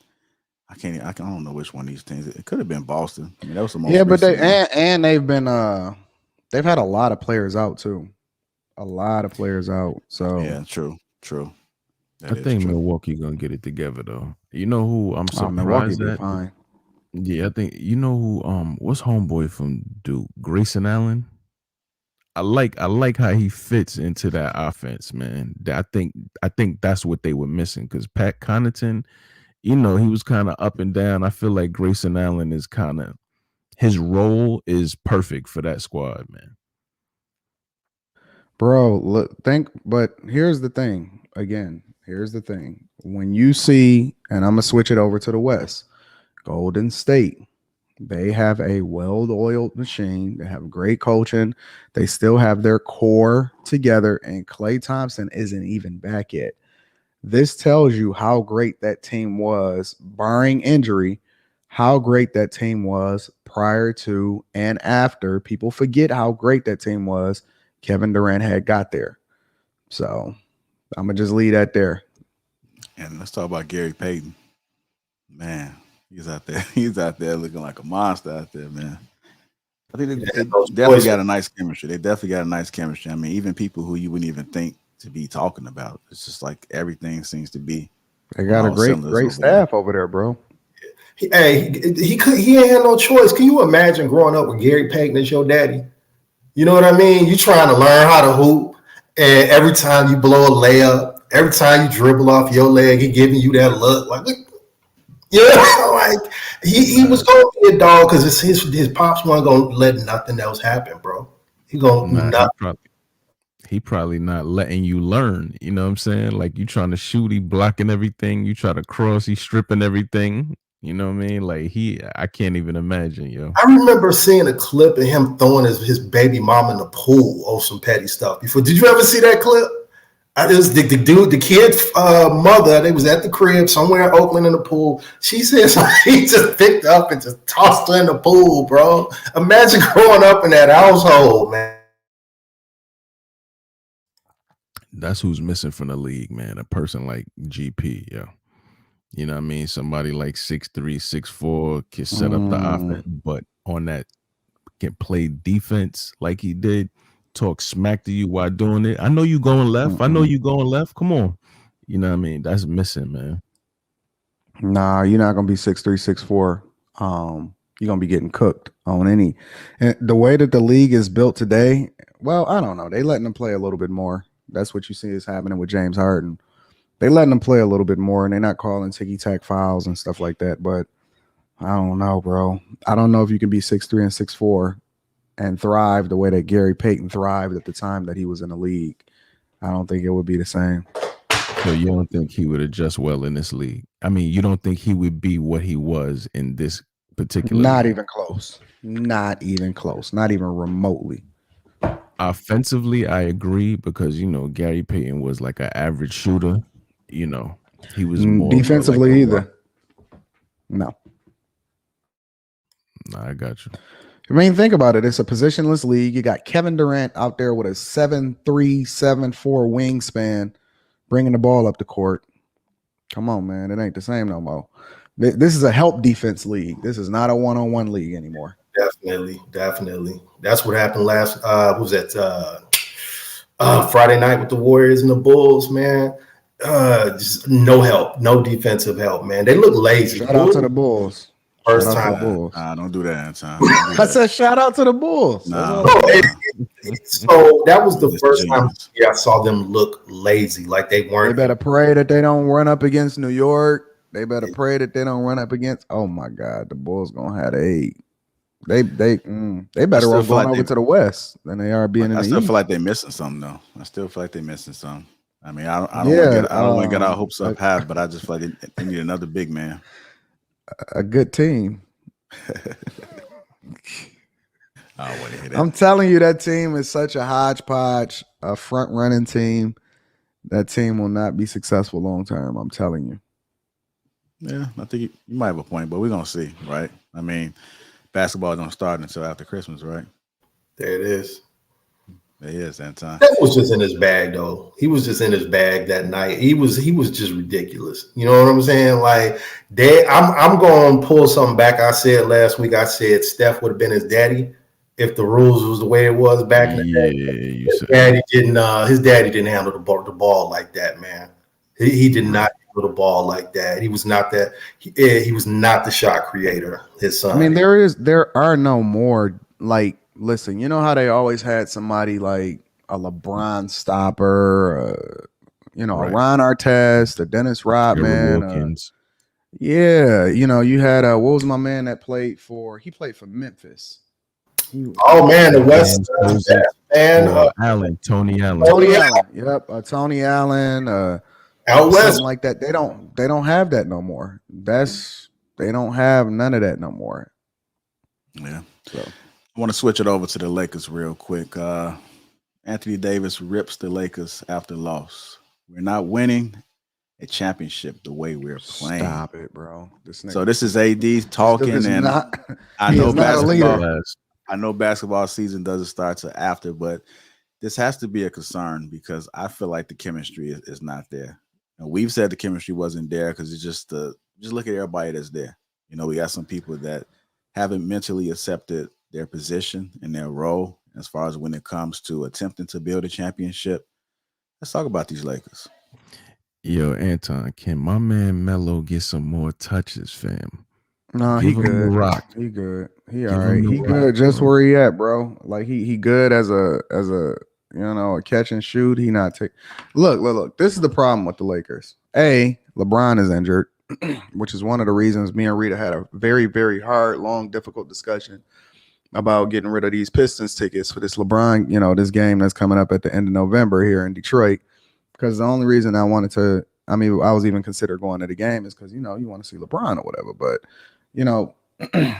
Speaker 1: I don't know which one of these teams. It could have been Boston. I mean, that was the most.
Speaker 4: Yeah, but
Speaker 1: recent one.
Speaker 4: and they've been they've had a lot of players out too. A lot of players out. So
Speaker 1: yeah, true.
Speaker 2: I think Milwaukee gonna get it together though. You know who I'm
Speaker 4: Milwaukee
Speaker 2: surprised
Speaker 4: be
Speaker 2: at?
Speaker 4: fine.
Speaker 2: Yeah, I think you know who what's homeboy from Duke? Grayson Allen. I like how he fits into that offense, man. I think that's what they were missing because Pat Connaughton, he was kind of up and down. I feel like Grayson Allen is kind of his role is perfect for that squad, man.
Speaker 4: Bro, but here's the thing. Again, here's the thing. When you see, and I'm gonna switch it over to the West, Golden State, they have a well-oiled machine. They have great coaching. They still have their core together, and Klay Thompson isn't even back yet. This tells you how great that team was, barring injury, how great that team was prior to and after. People forget how great that team was. Kevin Durant had got there. So I'm going to just leave that there.
Speaker 1: And let's talk about Gary Payton. Man, he's out there. He's out there looking like a monster out there, man. I think they definitely got a nice chemistry. They definitely got a nice chemistry. I mean, even people who you wouldn't even think to be talking about. It's just like everything seems to be.
Speaker 4: They got a great staff over there, bro.
Speaker 3: Hey, he ain't had no choice. Can you imagine growing up with Gary Payton as your daddy? You know what I mean? You trying to learn how to hoop, and every time you blow a layup, every time you dribble off your leg, he giving you that look like, like he was gonna be a dog because his pops wasn't gonna let nothing else happen, bro. He
Speaker 2: probably not letting you learn. You know what I'm saying? Like you trying to shoot, he blocking everything. You try to cross, he stripping everything. You know what I mean? Like I can't even imagine, yo.
Speaker 3: I remember seeing a clip of him throwing his baby mom in the pool or some petty stuff before. Did you ever see that clip? It was the kid's mother. They was at the crib somewhere in Oakland in the pool. She said he just picked up and just tossed her in the pool, bro. Imagine growing up in that household, man.
Speaker 2: That's who's missing from the league, man. A person like GP, yo. You know what I mean? Somebody like 6'3", 6'4" can set up the offense, but on that can play defense like he did, talk smack to you while doing it. I know you going left. I know you going left. Come on. You know what I mean? That's missing, man.
Speaker 4: Nah, you're not gonna be 6'3", 6'4". You're gonna be getting cooked on any. And the way that the league is built today, well, I don't know. They letting them play a little bit more. That's what you see is happening with James Harden. They letting them play a little bit more, and they're not calling ticky-tack fouls and stuff like that. But I don't know, bro. I don't know if you can be 6'3" and 6'4" and thrive the way that Gary Payton thrived at the time that he was in the league. I don't think it would be the same.
Speaker 2: So you don't think he would adjust well in this league? I mean, you don't think he would be what he was in this particular
Speaker 4: Not
Speaker 2: league?
Speaker 4: even close. Not even close. Not even remotely.
Speaker 2: Offensively, I agree because, Gary Payton was like an average shooter. He was more
Speaker 4: defensively
Speaker 2: like
Speaker 4: either. No.
Speaker 2: I got you.
Speaker 4: I mean, think about it. It's a positionless league. You got Kevin Durant out there with a 7'3", 7'4" wingspan, bringing the ball up the court. Come on, man. It ain't the same no more. This is a help defense league. This is not a one-on-one league anymore.
Speaker 3: Definitely. That's what happened last. What was that? Friday night with the Warriors and the Bulls, man. Just no help, no defensive help, man. They look lazy.
Speaker 4: Shout out to the Bulls.
Speaker 3: First time.
Speaker 1: Don't do that, Anton.
Speaker 4: I said shout out to the Bulls.
Speaker 1: Nah.
Speaker 3: So that was the first time I saw them look lazy, like they weren't.
Speaker 4: They better pray that they don't run up against New York. They better pray that they don't run up against. Oh my God, the Bulls gonna have a. They better off going over to the West than they are being in the East.
Speaker 1: I still feel like they're missing something though. I mean, I don't want to get our hopes up high, but I just feel like they need another big man.
Speaker 4: A good team.
Speaker 1: I don't want to hear that.
Speaker 4: I'm telling you, that team is such a hodgepodge, a front running team. That team will not be successful long term. I'm telling you.
Speaker 1: Yeah, I think you might have a point, but we're gonna see, right? I mean, basketball don't start until after Christmas, right?
Speaker 3: There it is.
Speaker 1: It is, Anton.
Speaker 3: That was just in his bag, though. He was just in his bag that night. He was just ridiculous. You know what I'm saying? Like, I'm going to pull something back. I said last week. I said Steph would have been his daddy if the rules was the way it was back in the
Speaker 2: Yeah,
Speaker 3: day.
Speaker 2: you
Speaker 3: His
Speaker 2: said
Speaker 3: daddy didn't. His daddy didn't handle the ball like that, man. He did not handle the ball like that. He was not that. He was not the shot creator. His
Speaker 4: I mean,
Speaker 3: son.
Speaker 4: there are no more like. Listen, you know how they always had somebody like a LeBron stopper, a
Speaker 2: right.
Speaker 4: Ron Artest, a Dennis
Speaker 2: Trevor
Speaker 4: Rodman.
Speaker 2: Wilkins.
Speaker 4: Yeah, you had what was my man that played for? He played for Memphis.
Speaker 3: Oh man, the West
Speaker 2: Joseph,
Speaker 3: man,
Speaker 2: Tony Allen.
Speaker 4: Tony Allen. Yep, Tony Allen.
Speaker 3: out west.
Speaker 4: Something like that. They don't have that no more. They don't have none of that no more.
Speaker 1: Yeah.
Speaker 4: So
Speaker 1: I want to switch it over to the Lakers real quick. Anthony Davis rips the Lakers after loss. We're not winning a championship the way we're playing.
Speaker 4: Stop it, bro.
Speaker 1: So this is AD talking, and
Speaker 4: not,
Speaker 1: I know
Speaker 4: basketball.
Speaker 1: I know basketball season doesn't start till after, but this has to be a concern because I feel like the chemistry is not there. And we've said the chemistry wasn't there because it's just look at everybody that's there. We got some people that haven't mentally accepted their position and their role as far as when it comes to attempting to build a championship. Let's talk about these Lakers.
Speaker 2: Yo, Anton, can my man Melo get some more touches, fam?
Speaker 4: No,
Speaker 2: Give
Speaker 4: he
Speaker 2: him
Speaker 4: good.
Speaker 2: the rock.
Speaker 4: He good. He
Speaker 2: Give
Speaker 4: all
Speaker 2: him
Speaker 4: right.
Speaker 2: the
Speaker 4: He
Speaker 2: rock,
Speaker 4: good just
Speaker 2: bro.
Speaker 4: where he at, bro. Like he good as a a catch and shoot. He not take. Look. This is the problem with the Lakers. LeBron is injured, which is one of the reasons me and Rita had a very, very hard, long, difficult discussion about getting rid of these Pistons tickets for this LeBron, this game that's coming up at the end of November here in Detroit. Because the only reason I wanted to, I was even considered going to the game is because, you want to see LeBron or whatever. But,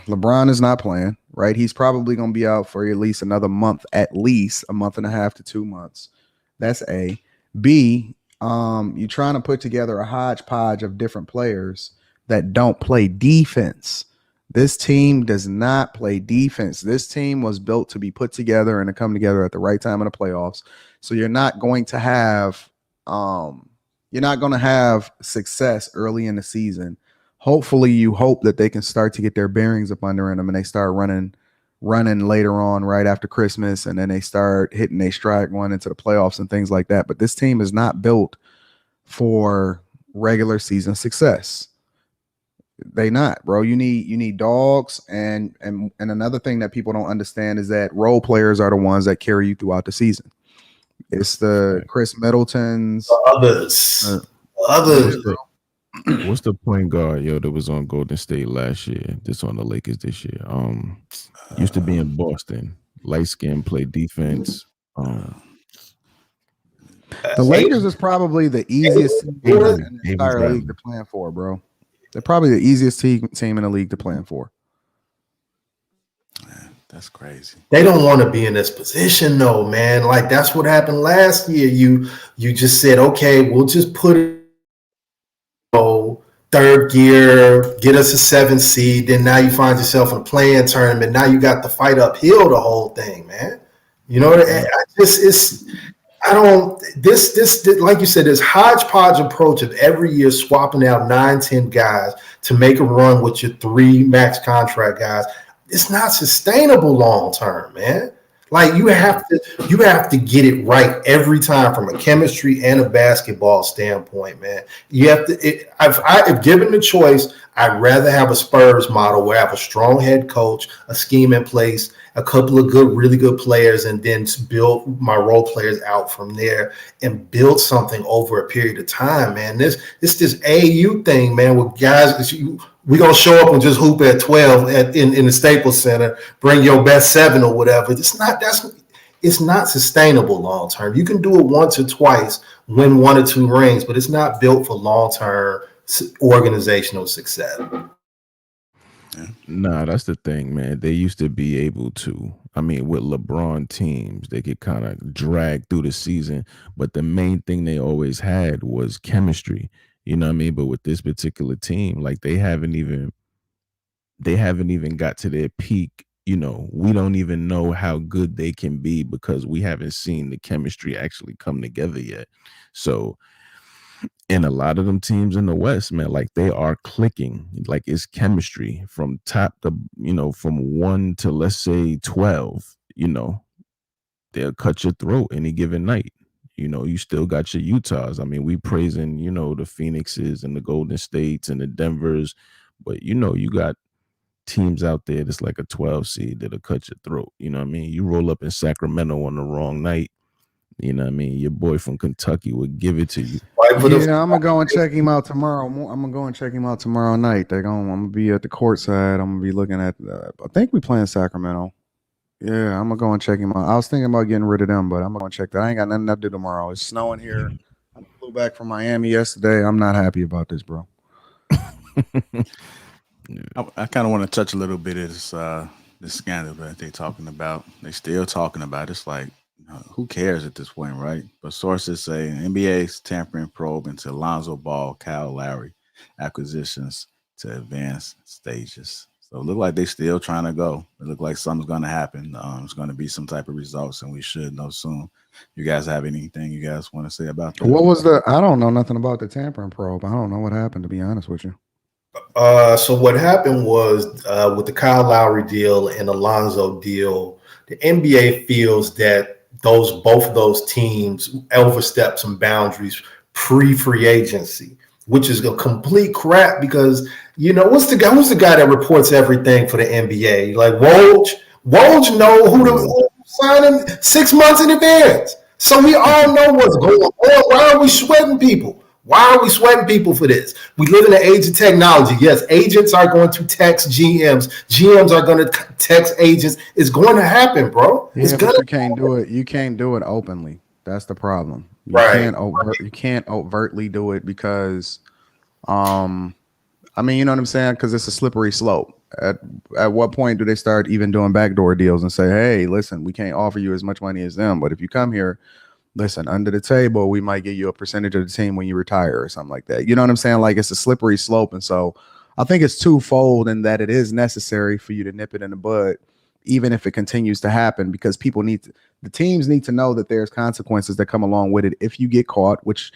Speaker 4: LeBron is not playing, right? He's probably going to be out for at least another month, at least a month and a half to 2 months. That's A. B, you're trying to put together a hodgepodge of different players that don't play defense. This team does not play defense. This team was built to be put together and to come together at the right time in the playoffs. So you're not going to have success early in the season. Hopefully, you hope that they can start to get their bearings up under them and they start running later on, right after Christmas, and then they start hitting their stride going into the playoffs and things like that. But this team is not built for regular season success. They not, bro. You need dogs, and another thing that people don't understand is that role players are the ones that carry you throughout the season. It's the Chris Middletons,
Speaker 3: Others.
Speaker 2: What's the point guard, that was on Golden State last year? This on the Lakers this year. Used to be in Boston. Light skin, play defense.
Speaker 4: The Lakers is probably the easiest team in the entire league to plan for, bro. They're probably the easiest team in the league to plan for.
Speaker 1: Man, that's crazy.
Speaker 3: They don't want to be in this position, though, man. Like that's what happened last year. You just said, okay, we'll just put it third gear, get us a 7th seed. Then now you find yourself in a playing tournament. Now you got to fight uphill the whole thing, man. This like you said, this hodgepodge approach of every year swapping out 9-10 guys to make a run with your 3 max contract guys. It's not sustainable long term, man. Like you have to get it right every time from a chemistry and a basketball standpoint, man. You have to. If given the choice, I'd rather have a Spurs model where I have a strong head coach, a scheme in place, a couple of really good players, and then build my role players out from there and build something over a period of time, man. This AAU thing, man, with guys, we're going to show up and just hoop at 12 in the Staples Center, bring your best 7 or whatever. It's not sustainable long term. You can do it once or twice, win 1 or 2 rings, but it's not built for long term organizational success.
Speaker 2: Nah, that's the thing, man. They used to be able to. With LeBron teams, they could kind of drag through the season, but the main thing they always had was chemistry. You know what I mean? But with this particular team, like they haven't even got to their peak. You know, we don't even know how good they can be because we haven't seen the chemistry actually come together yet. So, and a lot of them teams in the West, man, like they are clicking. Like it's chemistry from top to, from 1 to let's say 12, they'll cut your throat any given night. You still got your Utahs. I mean, we praising, the Phoenixes and the Golden States and the Denvers, but you got teams out there that's like a 12 seed that'll cut your throat. You know what I mean? You roll up in Sacramento on the wrong night, you know what I mean? Your boy from Kentucky would give it to you.
Speaker 4: Yeah, I'm gonna go and check him out tomorrow. I'm gonna go and check him out tomorrow night. I'm gonna be at the courtside. I'm gonna be looking at. I think we playing Sacramento. Yeah, I'm gonna go and check him out. I was thinking about getting rid of them, but I'm gonna check that. I ain't got nothing to do tomorrow. It's snowing here. I flew back from Miami yesterday. I'm not happy about this, bro.
Speaker 1: I kind of want to touch a little bit of this scandal that they're talking about. They still talking about it. It's like, who cares at this point, right? But sources say NBA's tampering probe into Lonzo Ball, Kyle Lowry acquisitions to advanced stages. So it look like they still trying to go. It look like something's going to happen. It's going to be some type of results, and we should know soon. You guys have anything you guys want to say about that?
Speaker 4: What was I don't know nothing about the tampering probe. I don't know what happened, to be honest with you.
Speaker 3: So what happened was with the Kyle Lowry deal and the Lonzo deal, the NBA feels that both of those teams overstepped some boundaries pre-free agency, which is a complete crap because who's the guy that reports everything for the NBA? Like Woj know who to sign him 6 months in advance. So we all know what's going on. Why are we sweating people? Why are we sweating people for this? We live in the age of technology. Yes, agents are going to text GMs. GMs are going to text agents. It's going to happen, bro.
Speaker 4: Yeah, but you can't do it. You can't do it openly. That's the problem. You can't overtly do it because, I mean, you know what I'm saying? Because it's a slippery slope. At what point do they start even doing backdoor deals and say, hey, listen, we can't offer you as much money as them, but if you come here, listen, under the table, we might give you a percentage of the team when you retire or something like that. You know what I'm saying? Like it's a slippery slope. And so I think it's twofold in that it is necessary for you to nip it in the bud, even if it continues to happen, because the teams need to know that there's consequences that come along with it. If you get caught, which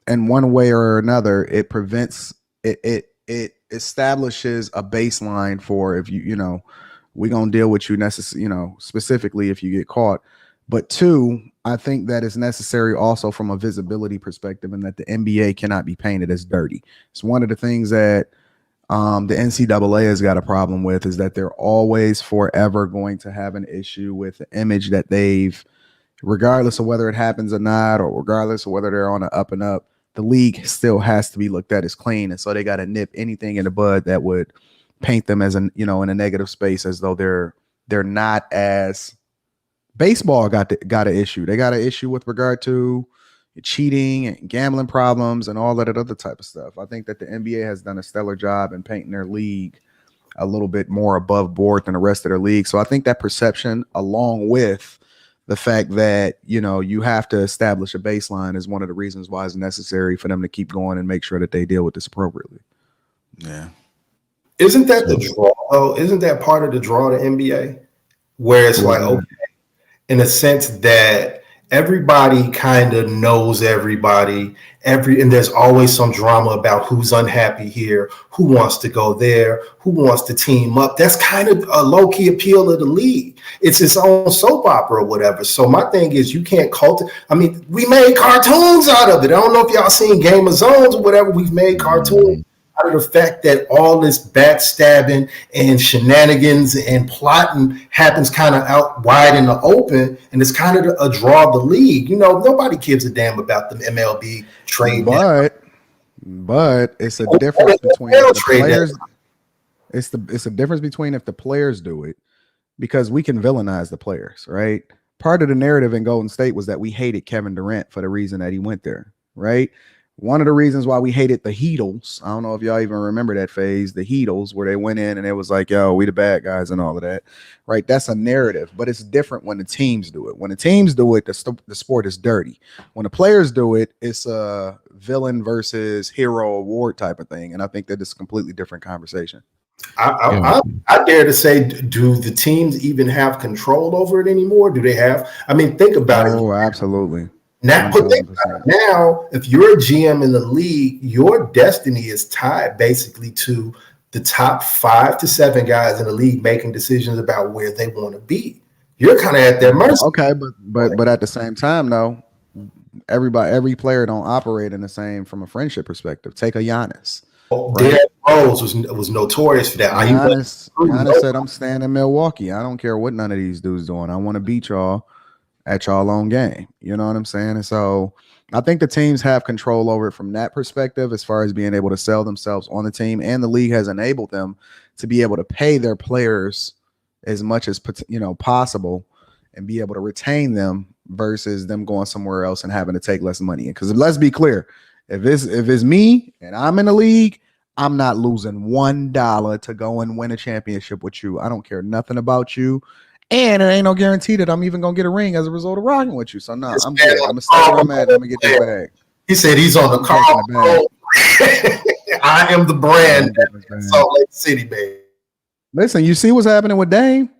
Speaker 4: in one way or another, it prevents it establishes a baseline for if we're going to deal with you specifically if you get caught. But two, I think that is necessary also from a visibility perspective, and that the NBA cannot be painted as dirty. It's one of the things that the NCAA has got a problem with, is that they're always forever going to have an issue with the image that they've, regardless of whether it happens or not, or regardless of whether they're on an up and up, the league still has to be looked at as clean. And so they got to nip anything in the bud that would paint them as in a negative space, as though they're not as. Baseball got an issue. They got an issue with regard to cheating and gambling problems and all that other type of stuff. I think that the NBA has done a stellar job in painting their league a little bit more above board than the rest of their league. So I think that perception, along with the fact that, you have to establish a baseline, is one of the reasons why it's necessary for them to keep going and make sure that they deal with this appropriately.
Speaker 1: Yeah.
Speaker 3: Isn't that the draw, though? Isn't that part of the draw of the NBA? Where it's like, okay, in a sense that everybody kind of knows everybody, and there's always some drama about who's unhappy here, who wants to go there, who wants to team up. That's kind of a low-key appeal of the league. It's its own soap opera or whatever. So my thing is, you can't cultivate. I mean, we made cartoons out of it. I don't know if y'all seen Game of Zones or whatever. We've made cartoons out of the fact that all this backstabbing and shenanigans and plotting happens kind of out wide in the open, and it's kind of a draw of the league. Nobody gives a damn about the MLB trade.
Speaker 4: But it's a difference between the players. It's a difference between if the players do it, because we can villainize the players, right? Part of the narrative in Golden State was that we hated Kevin Durant for the reason that he went there, right? One of the reasons why we hated the Heatles, I don't know if y'all even remember that phase, the Heatles, where they went in and it was like, yo, we the bad guys and all of that, right? That's a narrative, but it's different when the teams do it. When the teams do it, the sport is dirty. When the players do it, it's a villain versus hero award type of thing. And I think that it's a completely different conversation.
Speaker 3: I dare to say, do the teams even have control over it anymore? Do they have? I mean, think about it.
Speaker 4: Oh, absolutely.
Speaker 3: Now, now, if you're a GM in the league, your destiny is tied basically to the top 5 to 7 guys in the league making decisions about where they want to be. You're kind of at their mercy.
Speaker 4: Okay, but at the same time, though, every player don't operate in the same from a friendship perspective. Take a Giannis.
Speaker 3: Derrick Rose was notorious for that.
Speaker 4: Giannis said, "I'm staying in Milwaukee. I don't care what none of these dudes doing. I want to beat y'all at y'all own game." You know what I'm saying? And so I think the teams have control over it from that perspective, as far as being able to sell themselves on the team, and the league has enabled them to be able to pay their players as much as possible and be able to retain them versus them going somewhere else and having to take less money. Because let's be clear, if it's me and I'm in the league, I'm not losing $1 to go and win a championship with you. I don't care nothing about you. And it ain't no guarantee that I'm even gonna get a ring as a result of rocking with you. So no, I'm good. I'm gonna stay where I'm at. I'm gonna get this bag.
Speaker 3: He said he's on the car. I am the brand at Salt Lake City, baby.
Speaker 4: Listen, you see what's happening with Dame?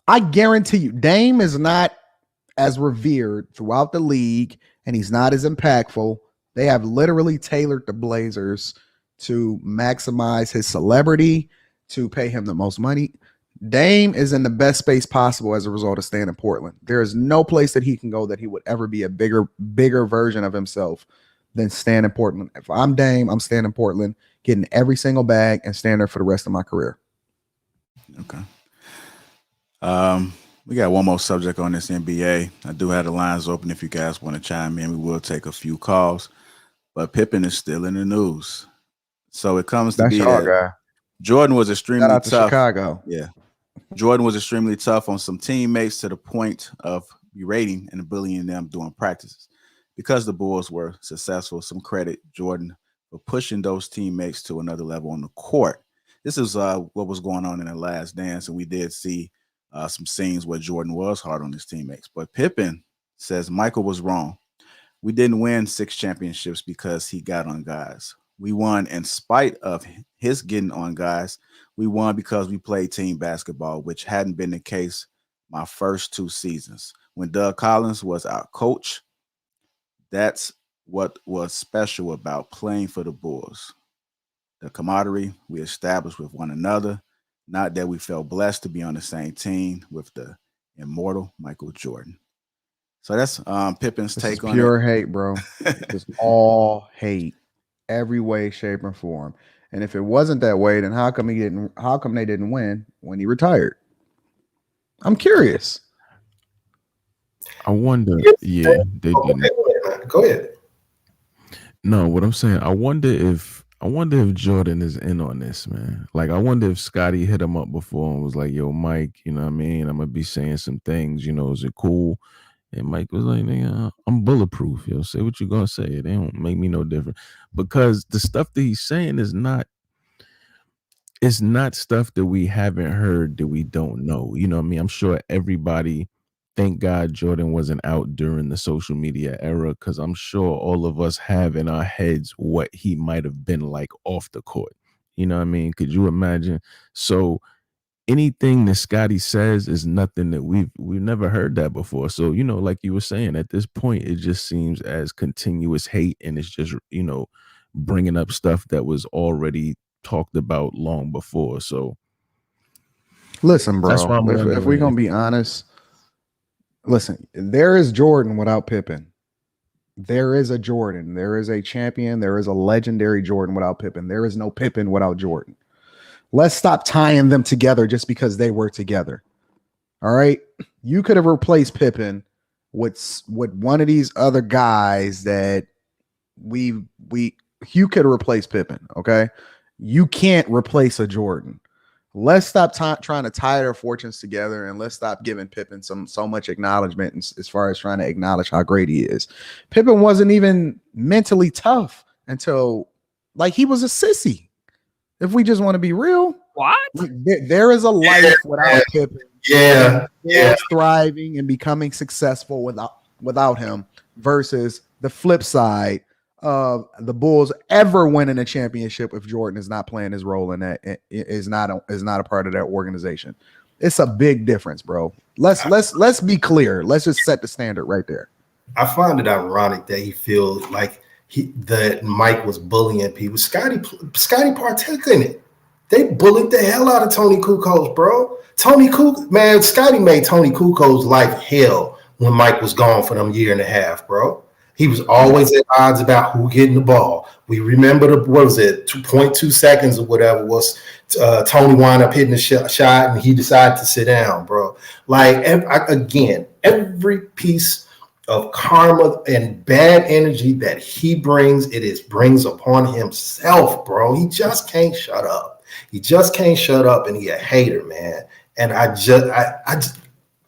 Speaker 4: I guarantee you, Dame is not as revered throughout the league, and he's not as impactful. They have literally tailored the Blazers to maximize his celebrity, to pay him the most money. Dame is in the best space possible as a result of staying in Portland. There is no place that he can go that he would ever be a bigger version of himself than staying in Portland. If I'm Dame, I'm staying in Portland, getting every single bag and staying there for the rest of my career.
Speaker 1: Okay. We got one more subject on this NBA. I do have the lines open if you guys want to chime in. We will take a few calls, but Pippen is still in the news. So it comes to
Speaker 4: That's
Speaker 1: be
Speaker 4: your
Speaker 1: that
Speaker 4: guy.
Speaker 1: Jordan was extremely
Speaker 4: Shout out to
Speaker 1: tough.
Speaker 4: Chicago.
Speaker 1: Yeah. Jordan was extremely tough on some teammates to the point of berating and bullying them during practices. Because the Bulls were successful, some credit Jordan for pushing those teammates to another level on the court. This is what was going on in The Last Dance, and we did see some scenes where Jordan was hard on his teammates. But Pippen says Michael was wrong. We didn't win 6 championships because he got on guys. We won in spite of his getting on guys. We won because we played team basketball, which hadn't been the case my first 2 seasons. When Doug Collins was our coach, that's what was special about playing for the Bulls. The camaraderie we established with one another, not that we felt blessed to be on the same team with the immortal Michael Jordan. So that's Pippen's take on it.
Speaker 4: Pure hate, bro. It's all hate, every way, shape, and form. And if it wasn't that way, then how come they didn't win when he retired? I'm curious.
Speaker 2: I wonder. Yeah, they didn't.
Speaker 3: Go ahead.
Speaker 2: No, what I'm saying, I wonder if Jordan is in on this, man. Like, I wonder if Scotty hit him up before and was like, "Yo, Mike, you know what I mean? I'm gonna be saying some things. You know, is it cool?" And Mike was like, "Nigga, I'm bulletproof. Yo, say what you gonna say. It don't make me no different." Because the stuff that he's saying is not. It's not stuff that we haven't heard that we don't know. You know what I mean? I'm sure everybody, thank God Jordan wasn't out during the social media era, because I'm sure all of us have in our heads what he might have been like off the court. You know what I mean? Could you imagine? So anything that Scotty says is nothing that we've never heard that before. So, you know, like you were saying, at this point, it just seems as continuous hate, and it's just, you know, bringing up stuff that was already talked about long before. So
Speaker 4: listen, bro,
Speaker 2: that's why
Speaker 4: if we're gonna be honest, listen, there is Jordan without Pippen. There is a Jordan, there is a champion, there is a legendary Jordan without Pippen. There is no Pippen without Jordan. Let's stop tying them together just because they were together. All right, you could have replaced Pippen with one of these other guys that you could replace Pippen. Okay, you can't replace a Jordan. Let's stop trying to tie their fortunes together, and let's stop giving Pippen so much acknowledgement as far as trying to acknowledge how great he is. Pippen wasn't even mentally tough until like he was a sissy. If we just want to be real,
Speaker 5: What?
Speaker 4: there is a life without Pippen.
Speaker 3: Yeah.
Speaker 4: Thriving and becoming successful without him versus the flip side of the Bulls ever winning a championship if Jordan is not playing his role in that, is not a part of that organization. It's a big difference, bro. Let's be clear. Let's just set the standard right there.
Speaker 3: I find it ironic that he feels like that Mike was bullying people. Scotty partook in it. They bullied the hell out of Tony Kukoc, bro. Scotty made Tony Kukoc's life hell when Mike was gone for them year and a half, bro. He was always at odds about who getting the ball. We remember 2.2 seconds or whatever was Tony wound up hitting the shot and he decided to sit down, bro. Like, again, every piece of karma and bad energy that he brings, brings upon himself, bro. He just can't shut up. And he a hater, man. And I just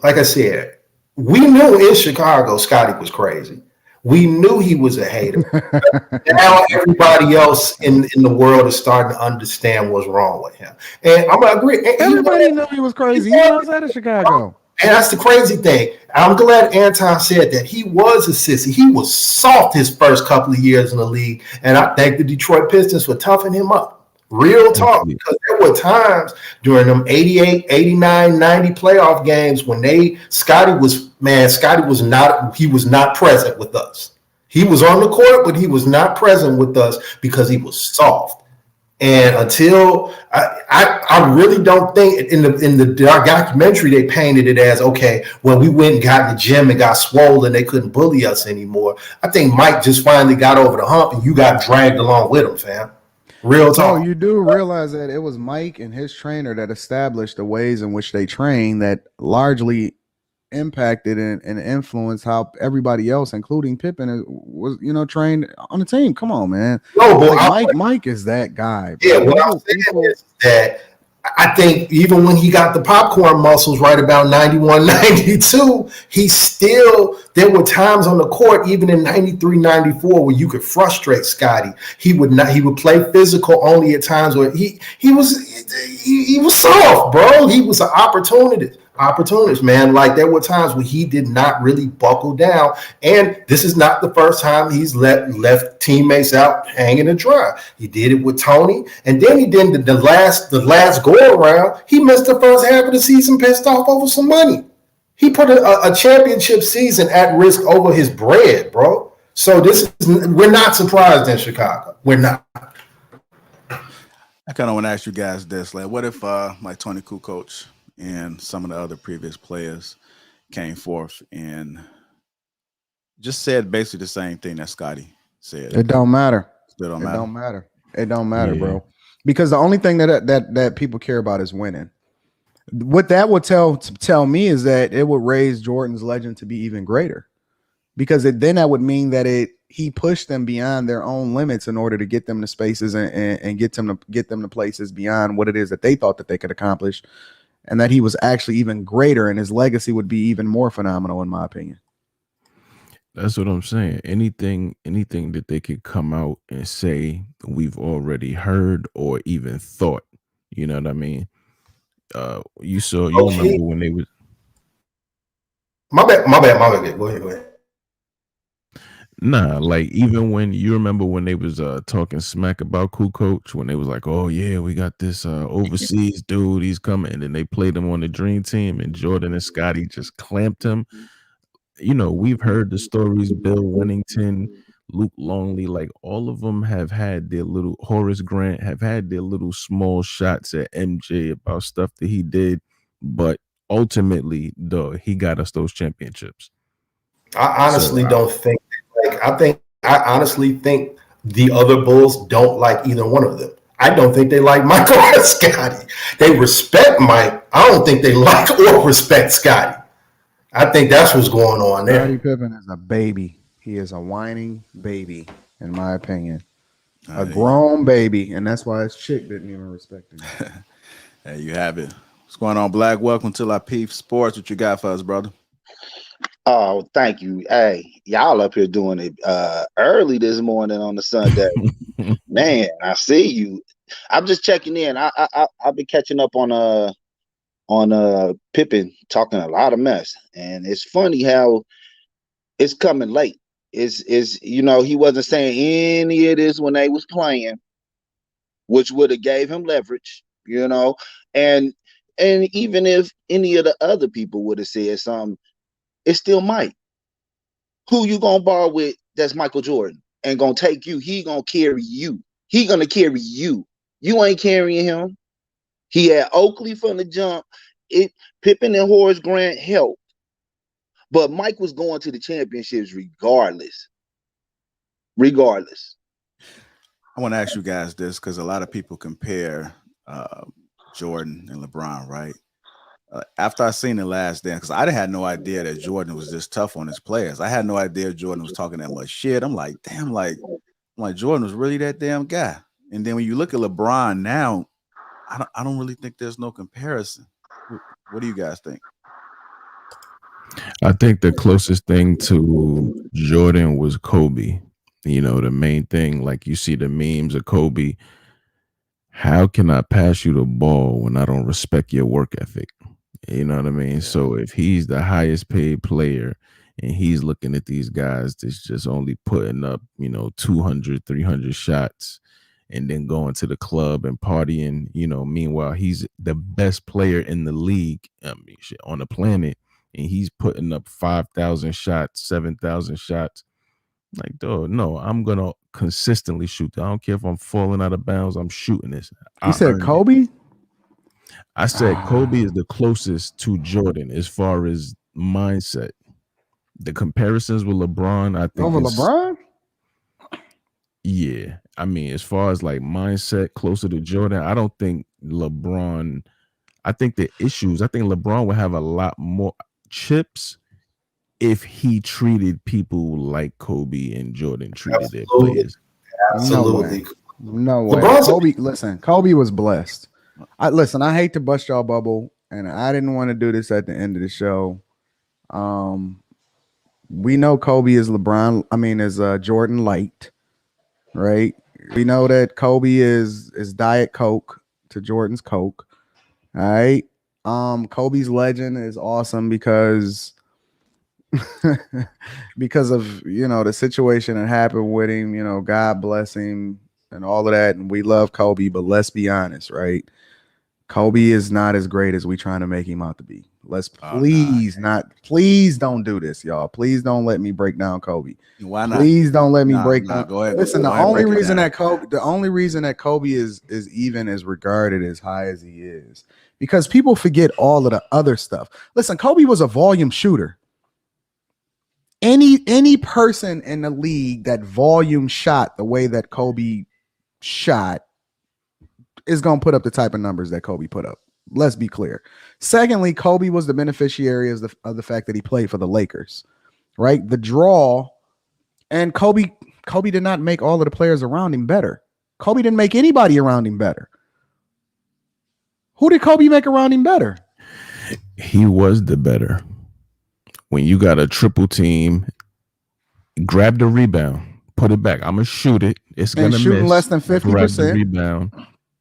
Speaker 3: like I said, we knew in Chicago Scotty was crazy. We knew he was a hater. Now everybody else in the world is starting to understand what's wrong with him. And I'm gonna agree.
Speaker 4: Everybody knew he was crazy. He was out of Chicago.
Speaker 3: And that's the crazy thing. I'm glad Anton said that he was a sissy. He was soft his first couple of years in the league. And I think the Detroit Pistons would toughen him up. Real talk, because there were times during them 88, 89, 90 playoff games when Scotty was not present with us. He was on the court, but he was not present with us because he was soft. And until I really don't think in the documentary they painted it as, okay, well, we went and got in the gym and got swollen, they couldn't bully us anymore. I think Mike just finally got over the hump and you got dragged along with him, fam. Real talk.
Speaker 4: Oh, you do realize that it was Mike and his trainer that established the ways in which they train that largely impacted and influenced how everybody else, including Pippen, was trained on the team. Come on, man.
Speaker 3: No, but
Speaker 4: Mike is that guy.
Speaker 3: Bro. Yeah, what I'm saying is that I think even when he got the popcorn muscles right about 91, 92, there were times on the court, even in 93, 94, where you could frustrate Scotty. He would play physical only at times where he was soft, bro. He was an opportunist, man. Like there were times when he did not really buckle down. And this is not the first time he's left teammates out hanging to dry. He did it with Tony, and then he did the last go around. He missed the first half of the season, pissed off over some money. He put a championship season at risk over his bread, bro. So we're not surprised in Chicago. We're not.
Speaker 1: I kind of want to ask you guys this: like, what if like Tony Kukoc and some of the other previous players came forth and just said basically the same thing that Scotty said?
Speaker 4: It don't matter.
Speaker 1: It don't matter.
Speaker 4: It don't matter, bro. Because the only thing that people care about is winning. What that would tell me is that it would raise Jordan's legend to be even greater, because then that would mean that he pushed them beyond their own limits in order to get them to spaces and get them to places beyond what it is that they thought that they could accomplish, and that he was actually even greater, and his legacy would be even more phenomenal, in my opinion.
Speaker 2: That's what I'm saying. Anything that they could come out and say we've already heard or even thought. You know what I mean? You remember when they was
Speaker 3: my bad. Go ahead.
Speaker 2: Nah, like even when you remember when they was talking smack about Kukoc, when they was like, oh yeah, we got this overseas dude, he's coming, and then they played him on the dream team and Jordan and Scotty just clamped him. We've heard the stories, Bill Wennington, Luke Longley, like all of them have had their little, Horace Grant have had their little small shots at MJ about stuff that he did, but ultimately, he got us those championships.
Speaker 3: I honestly don't think, I honestly think the other Bulls don't like either one of them. I don't think they like Michael or Scotty. They respect Mike. I don't think they like or respect Scotty. I think that's what's going on there.
Speaker 4: Scottie Pippen is a baby. He is a whining baby, in my opinion. A grown baby, and that's why his chick didn't even respect him.
Speaker 1: There you have it. What's going on, Black? Welcome to Lapeef Sports. What you got for us, brother?
Speaker 5: Oh, thank you. Hey, y'all up here doing it early this morning on the Sunday. Man, I see you. I'm just checking in. I've been catching up on Pippen talking a lot of mess, and it's funny how it's coming late. Is he wasn't saying any of this when they was playing, which would have gave him leverage, and even if any of the other people would have said something, it still might. Who you gonna bar with? That's Michael Jordan, and gonna take you. He gonna carry you. He gonna carry you. You ain't carrying him. He had Oakley from the jump. Pippen and Horace Grant helped, but Mike was going to the championships regardless. Regardless.
Speaker 1: I want to ask you guys this because a lot of people compare Jordan and LeBron, right? After I seen The Last Dance, because I had no idea that Jordan was this tough on his players. I had no idea Jordan was talking that much shit. I'm like, damn, like Jordan was really that damn guy. And then when you look at LeBron now, I don't really think there's no comparison. What do you guys think?
Speaker 2: I think the closest thing to Jordan was Kobe. The main thing, like you see the memes of Kobe. How can I pass you the ball when I don't respect your work ethic? You know what I mean? Yeah. So if he's the highest paid player and he's looking at these guys that's just only putting up, 200, 300 shots and then going to the club and partying, meanwhile, he's the best player in the league on the planet and he's putting up 5,000 shots, 7,000 shots. Like, dog, no, I'm going to consistently shoot. I don't care if I'm falling out of bounds. I'm shooting this.
Speaker 4: You said Kobe?
Speaker 2: I said Kobe is the closest to Jordan as far as mindset. The comparisons with LeBron, I think.
Speaker 4: Over LeBron?
Speaker 2: Yeah. I mean, as far as like mindset closer to Jordan, I don't think LeBron, I think LeBron would have a lot more chips if he treated people like Kobe and Jordan treated their players.
Speaker 3: Absolutely.
Speaker 4: No way. Kobe was blessed. I hate to bust y'all bubble, and I didn't want to do this at the end of the show. We know Kobe is Jordan light, right? We know that Kobe is Diet Coke to Jordan's Coke. All right. Kobe's legend is awesome because of the situation that happened with him, God bless him and all of that, and we love Kobe, but let's be honest, right? Kobe is not as great as we trying to make him out to be. Please don't do this, y'all. Please don't let me break down Kobe.
Speaker 1: Why not?
Speaker 4: Please don't let me break down.
Speaker 1: Go ahead.
Speaker 4: Listen, the only reason that Kobe is even as regarded as high as he is because people forget all of the other stuff. Listen, Kobe was a volume shooter. Any person in the league that volume shot the way that Kobe shot is going to put up the type of numbers that Kobe put up. Let's be clear. Secondly, Kobe was the beneficiary of the fact that he played for the Lakers, right? The draw, and Kobe did not make all of the players around him better. Kobe didn't make anybody around him better. Who did Kobe make around him better?
Speaker 2: He was the better. When you got a triple team, grab the rebound, put it back. I'm gonna shoot it. It's gonna
Speaker 4: shooting
Speaker 2: miss.
Speaker 4: Less than 50%.
Speaker 2: Grab the rebound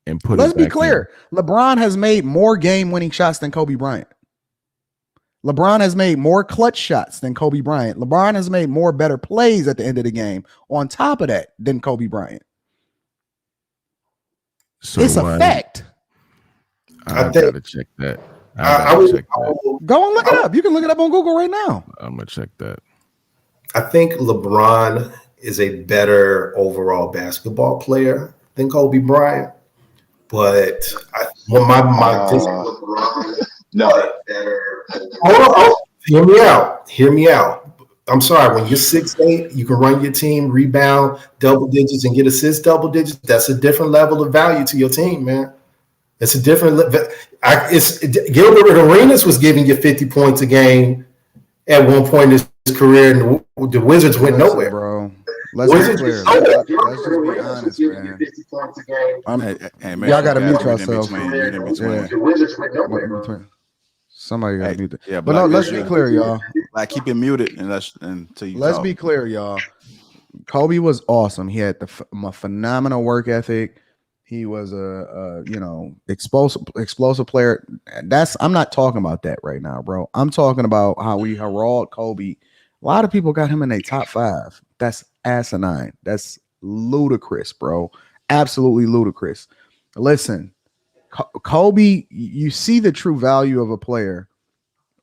Speaker 2: and put
Speaker 4: Let's
Speaker 2: it back.
Speaker 4: be clear. LeBron has made more game-winning shots than Kobe Bryant. LeBron has made more clutch shots than Kobe Bryant. LeBron has made more better plays at the end of the game on top of that than Kobe Bryant. So it's a fact.
Speaker 2: I gotta check that.
Speaker 4: Go and look it up. You can look it up on Google right now.
Speaker 2: I'm gonna check that.
Speaker 3: I think LeBron is a better overall basketball player than Kobe Bryant, but
Speaker 5: no.
Speaker 3: Hold on, hear me out. I'm sorry. When you're 6'8", you can run your team, rebound double digits, and get assists double digits. That's a different level of value to your team, man. It's a different. Gilbert Arenas was giving you 50 points a game at one point in his career, and the Wizards went nowhere,
Speaker 4: bro. Let's
Speaker 3: Was
Speaker 4: be
Speaker 3: it
Speaker 4: clear.
Speaker 3: just so
Speaker 4: Let's just be honest, man.
Speaker 1: Hey,
Speaker 4: Y'all gotta mute
Speaker 1: mute in
Speaker 4: yourself.
Speaker 1: between. Mute in between.
Speaker 4: Yeah. What in between? Somebody gotta
Speaker 1: Hey,
Speaker 4: mute it.
Speaker 1: yeah,
Speaker 4: But no,
Speaker 1: Black.
Speaker 4: let's be clear, y'all.
Speaker 1: Like keep it muted until you
Speaker 4: Let's
Speaker 1: talk.
Speaker 4: be clear, y'all. Kobe was awesome. He had a phenomenal work ethic. He was a explosive player. I'm not talking about that right now, bro. I'm talking about how we herald Kobe. A lot of people got him in their top 5. That's asinine. That's ludicrous, bro. Absolutely ludicrous. Listen, Kobe, you see the true value of a player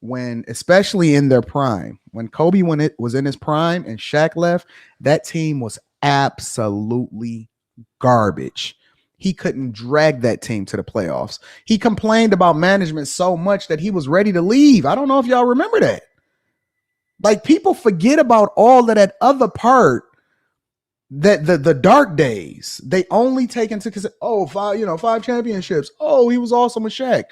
Speaker 4: when, especially in their prime, when Kobe, when it was in his prime and Shaq left, that team was absolutely garbage. He couldn't drag that team to the playoffs. He complained about management so much that he was ready to leave. I don't know if y'all remember that. Like, people forget about all of that other part, that the dark days. They only take into consideration, 5 championships. Oh, he was awesome with Shaq.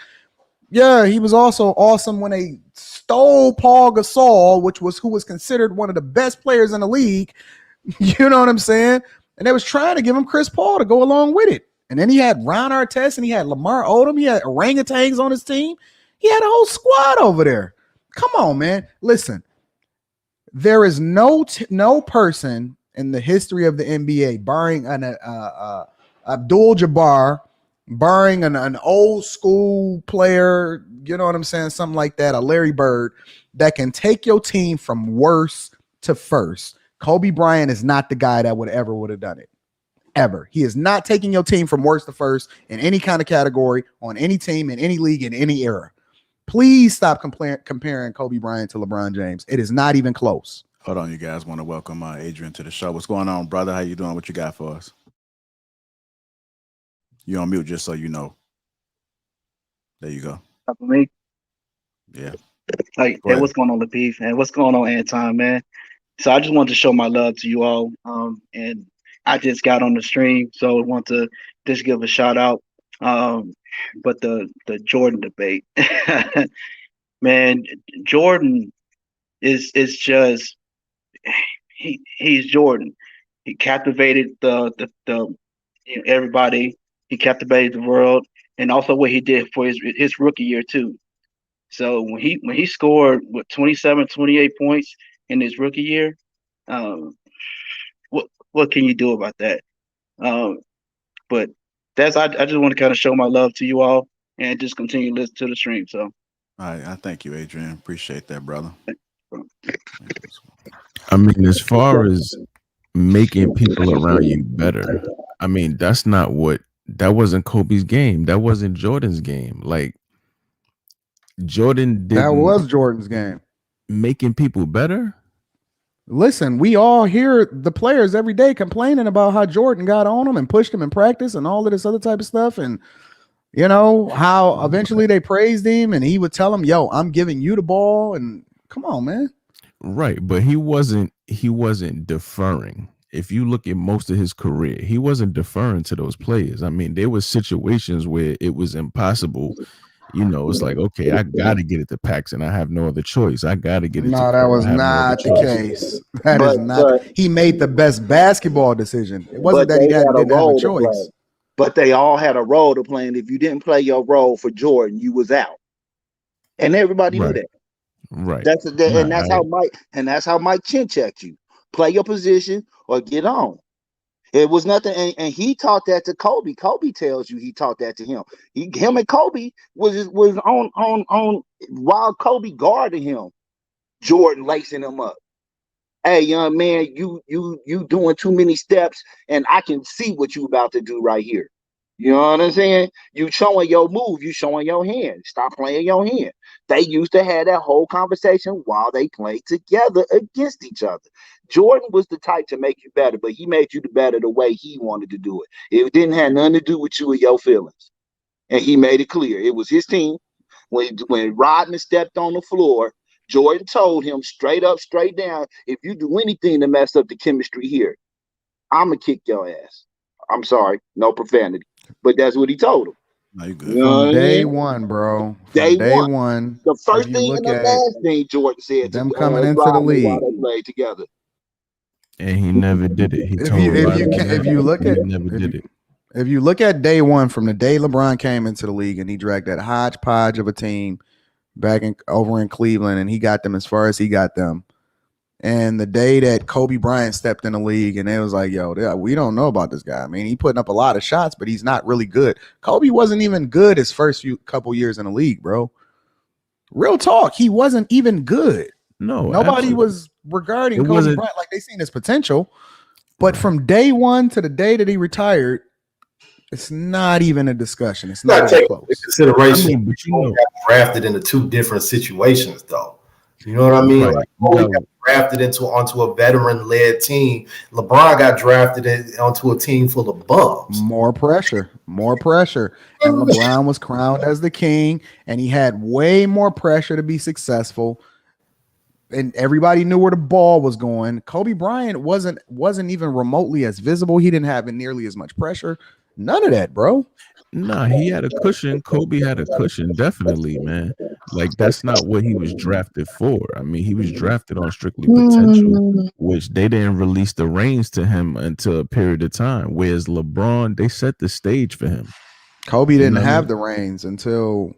Speaker 4: Yeah, he was also awesome when they stole Paul Gasol, who was considered one of the best players in the league. You know what I'm saying? And they was trying to give him Chris Paul to go along with it. And then he had Ron Artest and he had Lamar Odom. He had orangutans on his team. He had a whole squad over there. Come on, man. Listen, there is no person in the history of the NBA, barring an Abdul-Jabbar, barring an old school player, you know what I'm saying, something like that, a Larry Bird, that can take your team from worst to first. Kobe Bryant is not the guy that would have done it. Ever. He is not taking your team from worst to first in any kind of category, on any team, in any league, in any era. Please stop comparing Kobe Bryant to LeBron James. It is not even close.
Speaker 1: Hold on, you guys. Want to welcome Adrian to the show. What's going on, brother? How you doing? What you got for us? You on mute, just so you know. There you go.
Speaker 6: For me.
Speaker 1: Yeah.
Speaker 6: Hey, what's going on, Lapeef? And what's going on, Anton, man? So I just wanted to show my love to you all. And I just got on the stream, so I want to just give a shout out. But the Jordan debate, man, Jordan is just he's Jordan. He captivated the everybody. He captivated the world, and also what he did for his rookie year too. So when he scored 27, 28 points in his rookie year, what can you do about that? But I just want to kind of show my love to you all and just continue to listen to the stream. So,
Speaker 1: all right, I thank you, Adrian. Appreciate that, brother.
Speaker 2: I mean, as far as making people around you better, I mean, that wasn't Kobe's game. That wasn't Jordan's game. Like, Jordan didn't.
Speaker 4: That was Jordan's game.
Speaker 2: Making people better.
Speaker 4: Listen, we all hear the players every day complaining about how Jordan got on them and pushed him in practice and all of this other type of stuff. And, you know, how eventually they praised him and he would tell them, yo, I'm giving you the ball. And come on, man.
Speaker 2: Right. But he wasn't deferring. If you look at most of his career, he wasn't deferring to those players. I mean, there were situations where it was impossible. You know, it's like, okay, I got to get it to Paxson. I have no other choice. I got to get it.
Speaker 4: No, that was not the case. That is not. He made the best basketball decision. It wasn't that he didn't have a choice.
Speaker 5: But they all had a role to play, and if you didn't play your role for Jordan, you was out. And everybody knew that.
Speaker 2: Right.
Speaker 5: That's how Mike Chin checked you. Play your position or get on. It was nothing, and he taught that to Kobe. Kobe tells you he taught that to him. Him and Kobe was on while Kobe guarding him. Jordan lacing him up. Hey, young man, you doing too many steps, and I can see what you about to do right here. You know what I'm saying? You showing your move, you showing your hand. Stop playing your hand. They used to have that whole conversation while they played together against each other. Jordan was the type to make you better, but he made you the better the way he wanted to do it. It didn't have nothing to do with you and your feelings. And he made it clear. It was his team. When Rodman stepped on the floor, Jordan told him straight up, straight down, if you do anything to mess up the chemistry here, I'm going to kick your ass. I'm sorry, no profanity. But that's what he told him.
Speaker 1: No, you good.
Speaker 4: From day one, bro. From day one.
Speaker 5: The first thing and the last thing Jordan said
Speaker 4: them coming into the league.
Speaker 5: They played together.
Speaker 2: And he never did it. He
Speaker 4: If
Speaker 2: told
Speaker 4: you
Speaker 2: never did it.
Speaker 4: if you look at day one from the day LeBron came into the league and he dragged that hodgepodge of a team over in Cleveland and he got them as far as he got them. And the day that Kobe Bryant stepped in the league and it was like, yo, we don't know about this guy. I mean, he putting up a lot of shots, but he's not really good. Kobe wasn't even good his first couple years in the league, bro. Real talk. He wasn't even good.
Speaker 2: No,
Speaker 4: nobody was regarding Kobe Bryant like they seen his potential. But from day one to the day that he retired, it's not even a discussion. It's not even close.
Speaker 3: Consideration. I mean, but got drafted into two different situations, though. You know what I mean? Right. Like, got drafted onto a veteran-led team. LeBron got drafted onto a team full of bums.
Speaker 4: More pressure. And LeBron was crowned as the king, and he had way more pressure to be successful. And everybody knew where the ball was going. Kobe Bryant wasn't even remotely as visible. He didn't have nearly as much pressure. None of that, bro.
Speaker 2: Nah, he had a cushion. Kobe had a cushion, definitely, man. Like, that's not what he was drafted for. I mean, he was drafted on strictly potential, which they didn't release the reins to him until a period of time. Whereas LeBron, they set the stage for him.
Speaker 4: Kobe didn't have the reins until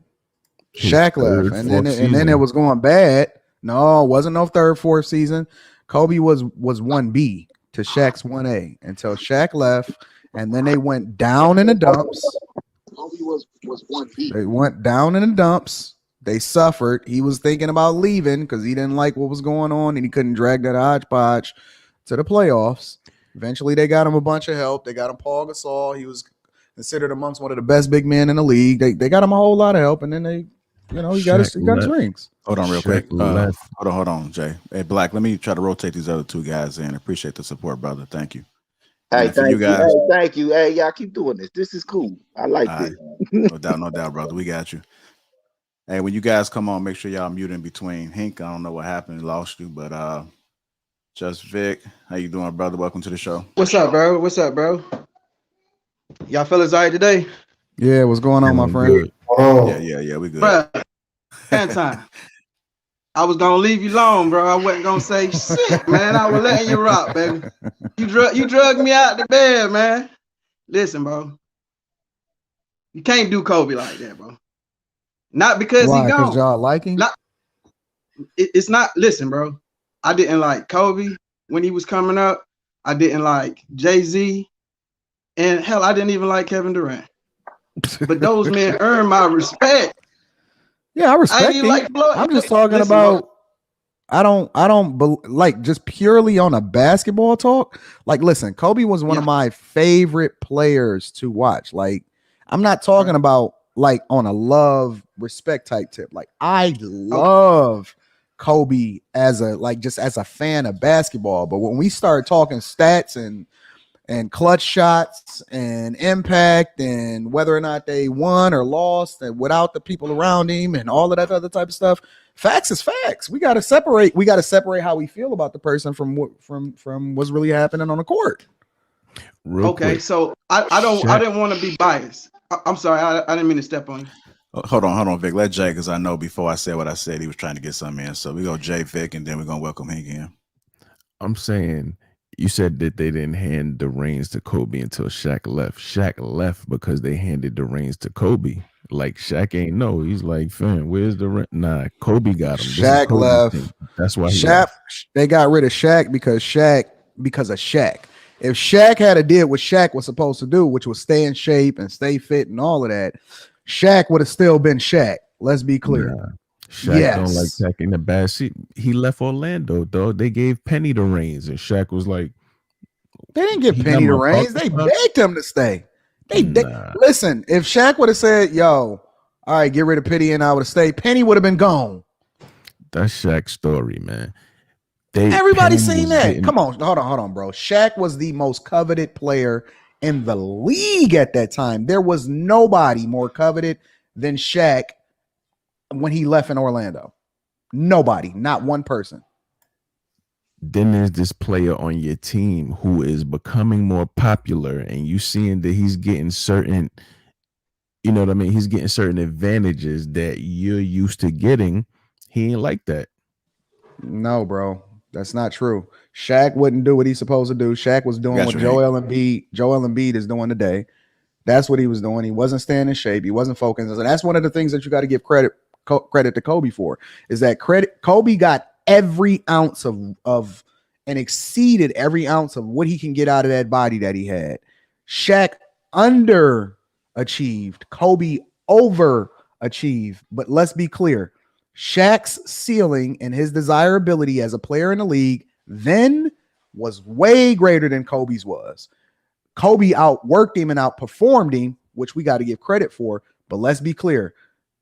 Speaker 4: Shaq left, and then it was going bad. No, it wasn't no third, fourth season. Kobe was 1B to Shaq's 1A until Shaq left, and then they went down in the dumps. Kobe was 1B. They went down in the dumps. They suffered. He was thinking about leaving because he didn't like what was going on, and he couldn't drag that hodgepodge to the playoffs. Eventually, they got him a bunch of help. They got him Paul Gasol. He was considered amongst one of the best big men in the league. They got him a whole lot of help, and then he got his rings.
Speaker 1: Hold on real quick. Hold on, Jay. Hey, Black, let me try to rotate these other two guys in. Appreciate the support, brother. Thank you.
Speaker 5: Hey, thank you guys. Hey, thank you. Hey, y'all keep doing this. This is cool. I like this.
Speaker 1: No doubt, brother. We got you. Hey, when you guys come on, make sure y'all mute in between. Hink, I don't know what happened. Lost you, but Just Vic, how you doing, brother? Welcome to the show.
Speaker 7: What's up, bro? Y'all fellas all right today?
Speaker 4: Yeah, what's going on, my friend?
Speaker 1: Yeah, we good.
Speaker 7: Bro, Anton, I was gonna leave you alone, bro. I wasn't gonna say shit, man. I was letting you rock, baby. You drugged me out the bed, man. Listen, bro. You can't do Kobe like that, bro. Not because he gone.
Speaker 4: Because y'all like him?
Speaker 7: It's not. Listen, bro. I didn't like Kobe when he was coming up. I didn't like Jay-Z. And hell, I didn't even like Kevin Durant. But those men earn my respect.
Speaker 4: Yeah, I respect him. I'm just talking about. Bro. I don't like just purely on a basketball talk. Like, listen, Kobe was one of my favorite players to watch. Like, I'm not talking about like on a love respect type tip. Like, I love Kobe as a fan of basketball. But when we start talking stats and clutch shots and impact and whether or not they won or lost and without the people around him and all of that other type of stuff, facts is facts. We got to separate how we feel about the person from what's really happening on the court.
Speaker 7: Real quick. So I didn't want to be biased. I'm sorry. I didn't mean to step on you.
Speaker 1: Hold on, Vic. Let Jay, because I know before I said what I said, he was trying to get something in. So we go Jay, Vic, and then we're going to welcome him again.
Speaker 2: I'm saying, you said that they didn't hand the reins to Kobe until Shaq left. Shaq left because they handed the reins to Kobe. Like, Shaq ain't know. He's like, fam, where's the ring? Nah, Kobe got him.
Speaker 4: Shaq left.
Speaker 2: Thing. That's why
Speaker 4: they got rid of Shaq because of Shaq. If Shaq had did what Shaq was supposed to do, which was stay in shape and stay fit and all of that, Shaq would have still been Shaq. Let's be clear.
Speaker 2: Nah. Shaq don't like taking the bad seat. He left Orlando, though. They gave Penny the reins, and Shaq was like,
Speaker 4: they didn't give Penny the reins. They begged him to stay. Listen, if Shaq would have said, yo, all right, get rid of Penny and I would have stayed, Penny would have been gone.
Speaker 2: That's Shaq's story, man.
Speaker 4: Everybody's seen that. Come on, hold on, bro. Shaq was the most coveted player in the league at that time. There was nobody more coveted than Shaq when he left in Orlando. Nobody, not one person.
Speaker 2: Then there's this player on your team who is becoming more popular, and you seeing that he's getting certain, you know what I mean? He's getting certain advantages that you're used to getting. He ain't like that.
Speaker 4: No, bro. That's not true. Shaq wouldn't do what he's supposed to do. Shaq was doing what Joel Embiid is doing today. That's what he was doing. He wasn't staying in shape. He wasn't focused. And that's one of the things that you got to give credit to Kobe for, is that Kobe got every ounce of and exceeded every ounce of what he can get out of that body that he had. Shaq underachieved. Kobe overachieved. But let's be clear. Shaq's ceiling and his desirability as a player in the league then was way greater than Kobe's was. Kobe outworked him and outperformed him, which we got to give credit for. But let's be clear.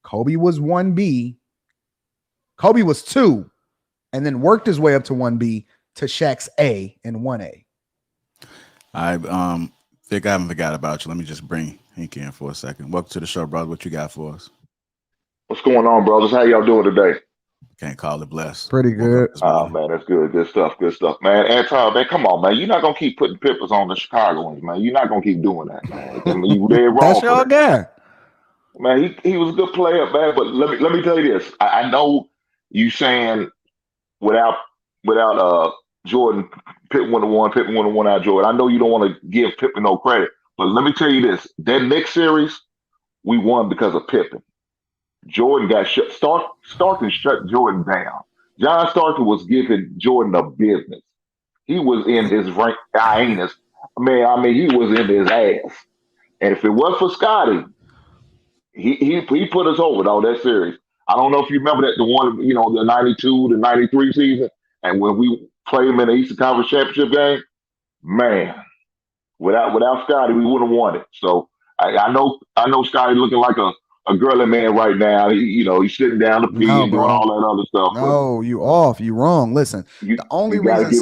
Speaker 4: Kobe was 1B. Kobe was 2 and then worked his way up to 1B to Shaq's A and 1A.
Speaker 1: I think I haven't forgot about you. Let me just bring Hank in for a second. Welcome to the show, brother. What you got for us?
Speaker 8: What's going on, brothers? How y'all doing today?
Speaker 1: Can't call it blessed.
Speaker 4: Pretty good.
Speaker 8: Oh, man, that's good. Good stuff, man. Anton, man, come on, man. You're not going to keep putting Pippins on the Chicagoans, man. You're not going to keep doing that, man. I mean, they're wrong.
Speaker 4: That's your guy.
Speaker 8: Man, he was a good player, man. But let me tell you this. I know you saying without Jordan, Pippen wouldn't have won out Jordan. I know you don't want to give Pippen no credit, but let me tell you this. That next series, we won because of Pippen. Jordan got shut. Starkton shut Jordan down. John Starkton was giving Jordan the business. He was in his anus. Man, I mean, he was in his ass. And if it was for Scotty, he put us over though that series. I don't know if you remember that the one, the 92 to 93 season, and when we played him in the Eastern Conference Championship game, man, without Scotty, we wouldn't have won it. So I know Scotty looking like a girly man right now. He's sitting down the pee and doing all that other stuff.
Speaker 4: No, you off. You wrong. Listen, the only reason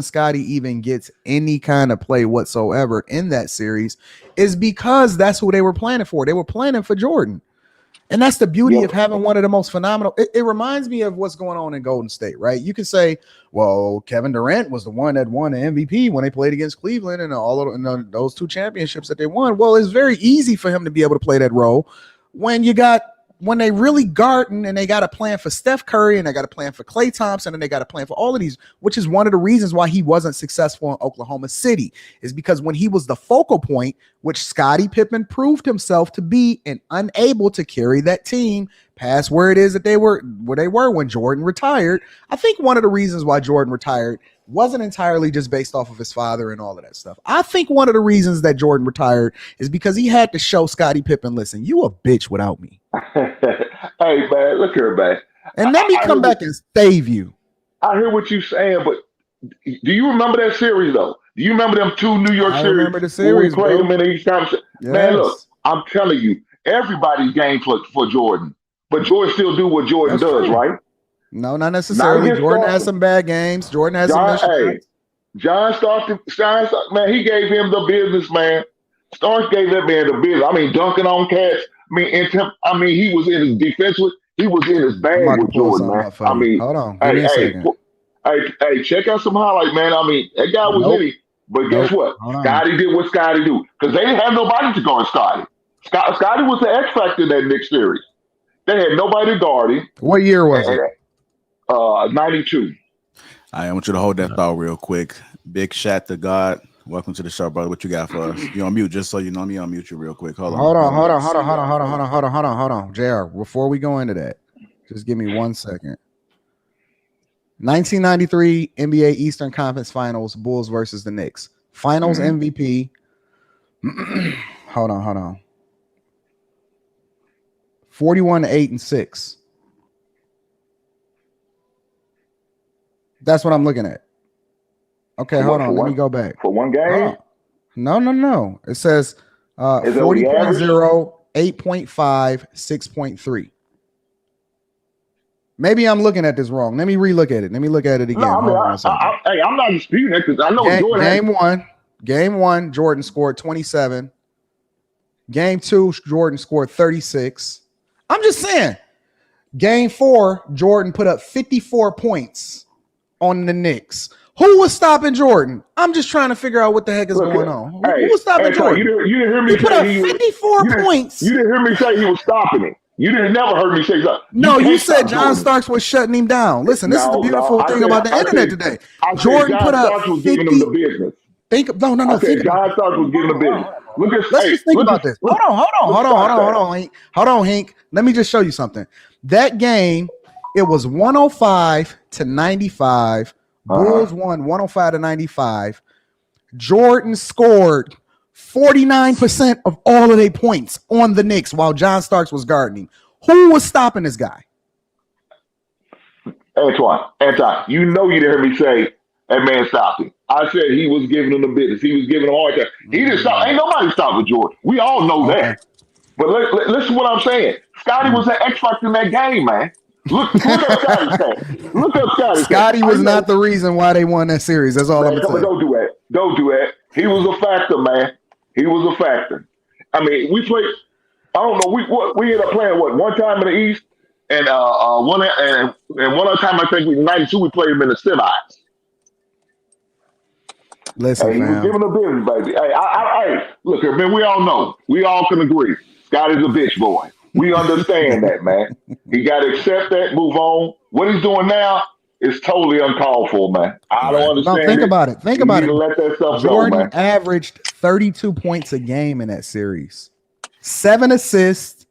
Speaker 4: Scotty even gets any kind of play whatsoever in that series is because that's who they were planning for. They were planning for Jordan. And that's the beauty of having one of the most phenomenal. It reminds me of what's going on in Golden State, right? You can say, well, Kevin Durant was the one that won the MVP when they played against Cleveland and those 2 championships that they won. Well, it's very easy for him to be able to play that role when they really garden and they got a plan for Steph Curry and they got a plan for Klay Thompson and they got a plan for all of these, which is one of the reasons why he wasn't successful in Oklahoma City, is because when he was the focal point, which Scottie Pippen proved himself to be, and unable to carry that team past where they were when Jordan retired. I think one of the reasons why Jordan retired wasn't entirely just based off of his father and all of that stuff. I think one of the reasons that Jordan retired is because he had to show Scottie Pippen, listen, you a bitch without me.
Speaker 8: Hey, man, look here, man.
Speaker 4: And let me come back and save you.
Speaker 8: I hear what you're saying, but do you remember that series, though? Do you remember them 2 New York series? I
Speaker 4: remember the series,
Speaker 8: we played them in each time.
Speaker 4: Yes.
Speaker 8: Man, look, I'm telling you, everybody's game for Jordan. But Jordan still do what Jordan does, true. Right?
Speaker 4: No, not necessarily. Jordan has some bad games. Jordan has some
Speaker 8: John Stark, man, he gave him the business, man. Stark gave that man the business. I mean, dunking on cats. I mean, he was in his defensive. He was in his bag with Jordan, man. I mean,
Speaker 4: hold on. Give me a second.
Speaker 8: Hey, check out some highlights, man. I mean, that guy was in it. But guess what? Scotty did what Scotty do. Because they didn't have nobody to guard Scotty. Scotty was the X factor in that Knicks series. They had nobody to guard him.
Speaker 4: What year was it?
Speaker 8: 92.
Speaker 1: I want you to hold that thought real quick. Big Shat to God. Welcome to the show, brother. What you got for us? You on mute, just so you know me. I'll mute you real quick. Hold on.
Speaker 4: JR, before we go into that, just give me 1 second. 1993 NBA Eastern Conference Finals, Bulls versus the Knicks. Finals MVP. Hold on. 41-8-6. That's what I'm looking at. Okay, hold on. Let me go back.
Speaker 8: For one game?
Speaker 4: No. It says 40.0, 8.5, 6.3. Maybe I'm looking at this wrong. Let me relook at it. Let me look at it again.
Speaker 8: No, I'm not disputing it because I know Jordan.
Speaker 4: Game one, Jordan scored 27. Game 2, Jordan scored 36. I'm just saying. Game 4, Jordan put up 54 points on the Knicks. Who was stopping Jordan? I'm just trying to figure out what the heck is going on. Who was stopping Jordan?
Speaker 8: You didn't hear me
Speaker 4: he put up 54 points.
Speaker 8: You didn't hear me say he was stopping him. You didn't never heard me say something.
Speaker 4: No, you
Speaker 8: can't
Speaker 4: said
Speaker 8: stop
Speaker 4: John
Speaker 8: Jordan.
Speaker 4: Starks was shutting him down. Listen, this is the beautiful thing about the internet today. Jordan put up
Speaker 8: Starks was
Speaker 4: 50.
Speaker 8: giving him the business.
Speaker 4: No.
Speaker 8: I said John Starks was giving the business.
Speaker 4: Let's just think about this. Hold on, Hank. Let me just show you something. That game, it was 105-95. Bulls won 105-95. Jordan scored 49% of all of their points on the Knicks while John Starks was guarding him. Who was stopping this guy?
Speaker 8: Anton, you know you didn't hear me say that man stopped him. I said he was giving him the business. He was giving him a hard time. He didn't stop. Ain't nobody stopping Jordan. We all know that. But listen to what I'm saying. Scotty was an X factor in that game, man. Look up Scotty's stats. Look up Scotty's stats.
Speaker 4: Scotty was not the reason why they won that series. That's all I'm saying.
Speaker 8: Don't do that. Don't do that. He was a factor, man. He was a factor. I mean, we played. I don't know. We ended up playing one time in the East, and one other time I think in '92 we played him in the semis.
Speaker 4: Listen,
Speaker 8: he was giving a business, baby. Hey, look here, man. We all know. We all can agree. Scotty's a bitch boy. We understand that, man. He got to accept that, move on. What he's doing now is totally uncalled for, man. I don't understand.
Speaker 4: No, think about it. Think about it.
Speaker 8: Let that stuff
Speaker 4: Jordan
Speaker 8: go, man.
Speaker 4: averaged 32 points a game in that series, 7 assists.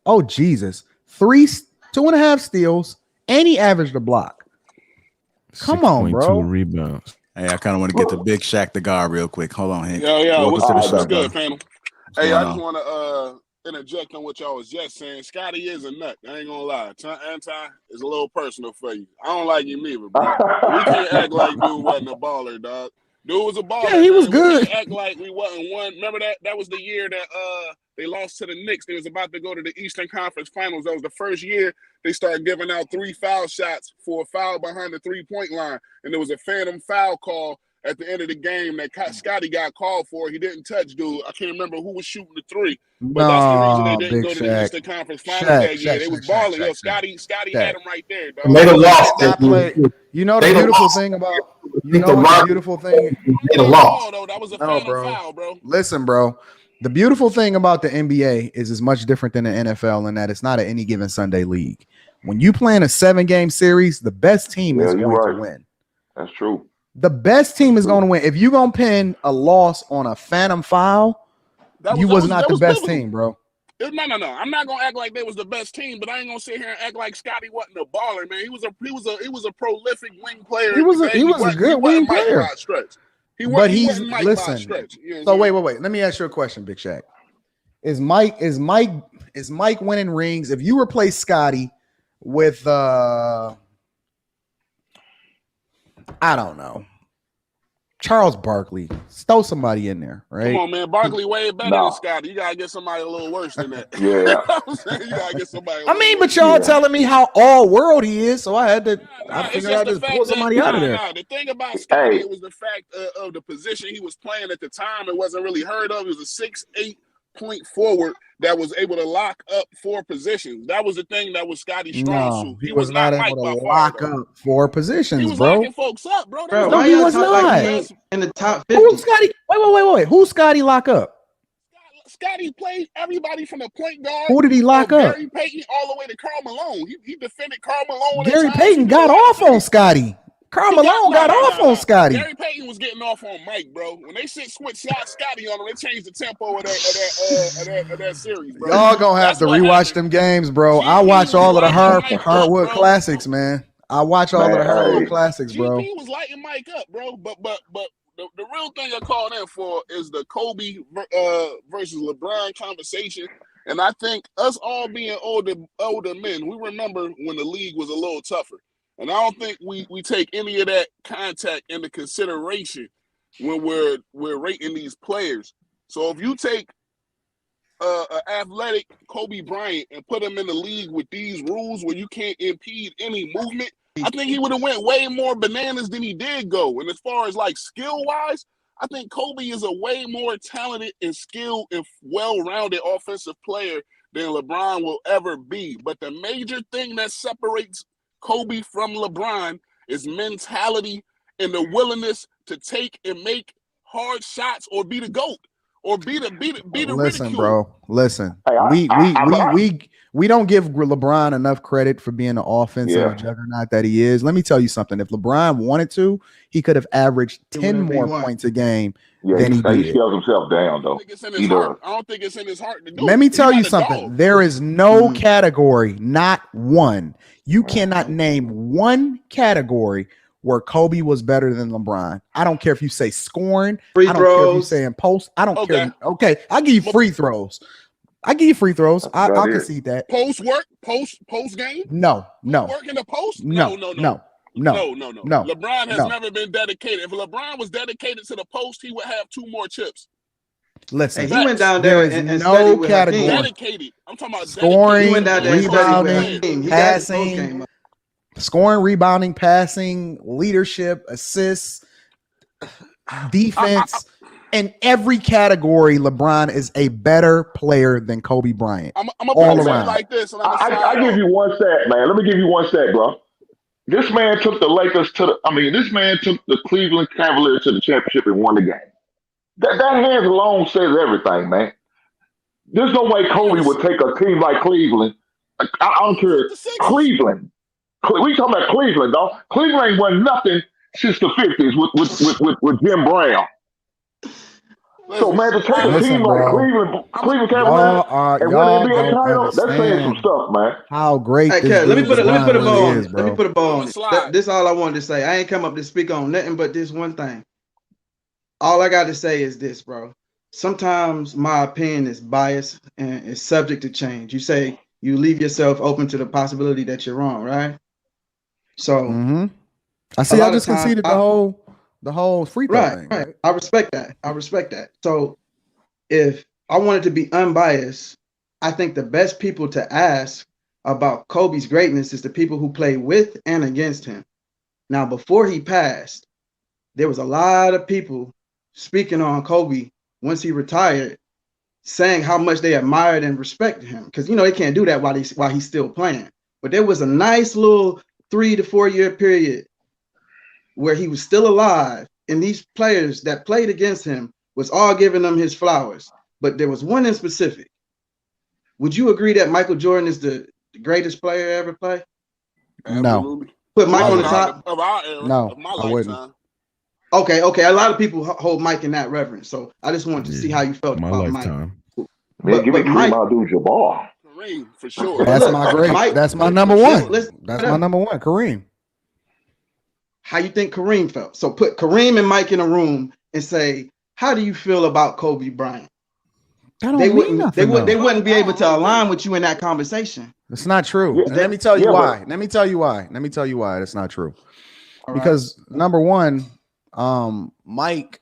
Speaker 4: Oh Jesus, 2.5 steals, and he averaged a block. Come on, bro.
Speaker 2: Rebounds.
Speaker 1: Hey, I kind of want to get to Big Shaq the guard real quick. Hold on, Hank.
Speaker 9: Yeah. What's good,
Speaker 1: bro.
Speaker 9: panel? Hey, I just want to interject on what y'all was just saying. Scotty is a nut. I ain't gonna lie. Anton is a little personal for you. I don't like him either, bro. We can't act like dude wasn't a baller, dog. Dude was a baller.
Speaker 4: Yeah, he was good.
Speaker 9: We can't act like we wasn't one. Remember that? That was the year that they lost to the Knicks. They was about to go to the Eastern Conference Finals. That was the first year they started giving out 3 foul shots for a foul behind the 3-point line, and there was a phantom foul call at the end of the game that Scotty got called for. He didn't touch dude. I can't remember who was shooting the 3. But that's the reason they didn't go to the Eastern Conference Finals that year. They was balling. Yo, Scotty had him right there, dog.
Speaker 3: Made a loss.
Speaker 4: You know the beautiful thing about the beautiful thing.
Speaker 3: Made a loss.
Speaker 9: That was a phantom foul, bro.
Speaker 4: Listen, bro. The beautiful thing about the NBA is much different than the NFL in that it's not an any given Sunday league. When you play in a 7-game series, the best team is going to win.
Speaker 8: That's true.
Speaker 4: The best team is going to win. If you're going to pin a loss on a phantom foul, you was not the best team, bro.
Speaker 9: No. I'm not gonna act like they was the best team, but I ain't gonna sit here and act like Scotty wasn't a baller, man. He was a prolific wing player.
Speaker 4: He was a good wing player. Listen. So wait. Let me ask you a question, Big Shaq. Is Mike winning rings? If you replace Scotty with I don't know, Charles Barkley, throw somebody in there, right?
Speaker 9: Come on, man. Barkley way better than Scotty. You gotta get somebody a little worse than that.
Speaker 8: Yeah.
Speaker 9: I'm saying you gotta get somebody.
Speaker 4: But y'all telling me how all world he is, so I had to. I figured I just pull somebody out of there.
Speaker 9: The thing about Scotty, it was the fact of the position he was playing at the time. It wasn't really heard of. He was a 6'8" point forward that was able to lock up 4 positions. That was the thing that was Scotty's strong suit.
Speaker 4: He was not able to lock up 4 positions,
Speaker 9: he was
Speaker 4: bro.
Speaker 9: Locking folks up, bro.
Speaker 7: No, he was not. Like in the top 50.
Speaker 4: Who's Scotty? Wait. Who's Scotty lock up?
Speaker 9: Scotty played everybody from the point guard.
Speaker 4: Who did he lock up?
Speaker 9: Gary Payton all the way to Karl Malone. He defended Karl Malone.
Speaker 4: Gary Payton got off on Scotty. Karl Malone got off on Scotty.
Speaker 9: Gary Payton was getting off on Mike, bro. When they switch Scotty on him, they changed the tempo of that series, bro.
Speaker 4: Y'all gonna have to rewatch them games, bro. I watch all of the hardwood classics, man. I watch all of the hardwood classics, bro.
Speaker 9: GP was lighting Mike up, bro. But the real thing I called in for is the Kobe versus LeBron conversation. And I think us all being older men, we remember when the league was a little tougher. And I don't think we take any of that contact into consideration when we're rating these players. So if you take an athletic Kobe Bryant and put him in the league with these rules where you can't impede any movement, I think he would have went way more bananas than he did go. And as far as like skill-wise, I think Kobe is a way more talented and skilled and well-rounded offensive player than LeBron will ever be. But the major thing that separates Kobe from LeBron is mentality and the willingness to take and make hard shots or be the GOAT. or be the
Speaker 4: Listen,
Speaker 9: ridicule.
Speaker 4: bro. Listen,
Speaker 8: Hey,
Speaker 4: we don't give LeBron enough credit for being the offensive
Speaker 8: Yeah.
Speaker 4: juggernaut that he is. Let me tell you something. If LeBron wanted to, he could have averaged 10 more points a game than he
Speaker 8: he
Speaker 4: did.
Speaker 8: shells himself down though.
Speaker 9: I think it's in his heart. I don't think it's in his heart to do
Speaker 4: Let
Speaker 9: it.
Speaker 4: me
Speaker 9: He's
Speaker 4: tell
Speaker 9: not
Speaker 4: you
Speaker 9: a
Speaker 4: something.
Speaker 9: dog.
Speaker 4: There is no category, not one. You cannot name one category where Kobe was better than LeBron. I don't care if you say scoring.
Speaker 7: Free
Speaker 4: I don't care if you
Speaker 7: throws.
Speaker 4: say in post. I don't
Speaker 9: Okay.
Speaker 4: care. Okay, I'll give you free throws. I'll concede that.
Speaker 9: Post work, post game.
Speaker 4: No.
Speaker 9: Work in the post. No. LeBron has never been dedicated. If LeBron was dedicated to the post, he would have 2 more chips.
Speaker 4: Listen,
Speaker 7: He went down
Speaker 4: there
Speaker 7: there
Speaker 4: is
Speaker 7: and
Speaker 4: no
Speaker 7: studied with
Speaker 4: category.
Speaker 7: Hakeem.
Speaker 9: Dedicated. I'm talking about
Speaker 4: Scoring,
Speaker 7: He went down there and studied with
Speaker 4: rebounding,
Speaker 7: Hakeem. He got his post
Speaker 4: passing,
Speaker 7: game up.
Speaker 4: scoring, rebounding, passing, leadership, assists, defense. In every category, LeBron is a better player than Kobe Bryant.
Speaker 9: I'm
Speaker 4: all
Speaker 9: gonna say it
Speaker 4: around.
Speaker 9: like this, and
Speaker 8: I give you one stat, man. Let me give you one stat, bro. This man took the Lakers this man took the Cleveland Cavaliers to the championship and won the game. That hands alone says everything, man. There's no way Kobe would take a team like Cleveland. I don't care. Cleveland. We talking about Cleveland, dog. Cleveland ain't won nothing since the 50s with Jim Brown. So, man, to take a team like Cleveland Cavaliers and win an NBA title, that's saying some stuff, man.
Speaker 4: How great this
Speaker 7: Kev, let me put a ball on
Speaker 4: is,
Speaker 7: it.
Speaker 4: bro.
Speaker 7: Let me put a ball on it. This is all I wanted to say. I ain't come up to speak on nothing but this one thing. All I got to say is this, bro. Sometimes my opinion is biased and is subject to change. You say you leave yourself open to the possibility that you're wrong, right? So
Speaker 4: I see. I just conceded the whole free throw thing.
Speaker 7: Right. I respect that. So if I wanted to be unbiased, I think the best people to ask about Kobe's greatness is the people who play with and against him. Now, before he passed, there was a lot of people speaking on Kobe once he retired, saying how much they admired and respected him. Because, they can't do that while he's still playing. But there was a nice little 3 to 4 year period where he was still alive, and these players that played against him was all giving him his flowers. But there was one in specific. Would you agree that Michael Jordan is the greatest player ever play?
Speaker 4: No.
Speaker 7: Put Mike on the top
Speaker 9: of our era,
Speaker 4: no,
Speaker 9: of my
Speaker 4: I
Speaker 9: lifetime.
Speaker 4: wouldn't.
Speaker 7: Okay. A lot of people hold Mike in that reverence. So I just wanted to see how you felt
Speaker 2: my
Speaker 7: about
Speaker 2: lifetime.
Speaker 7: Mike.
Speaker 8: Man, give me Kareem Abdul-Jabbar.
Speaker 9: Kareem, for sure.
Speaker 4: That's my great.
Speaker 7: Mike,
Speaker 4: that's my number one.
Speaker 7: That's
Speaker 4: my number one, Kareem.
Speaker 7: How you think Kareem felt? So put Kareem and Mike in a room and say, how do you feel about Kobe Bryant? They wouldn't be able to align with you in that conversation.
Speaker 4: It's not true.
Speaker 8: Yeah,
Speaker 4: and let me tell you why. Let me tell you why that's not true. Because number one, Mike,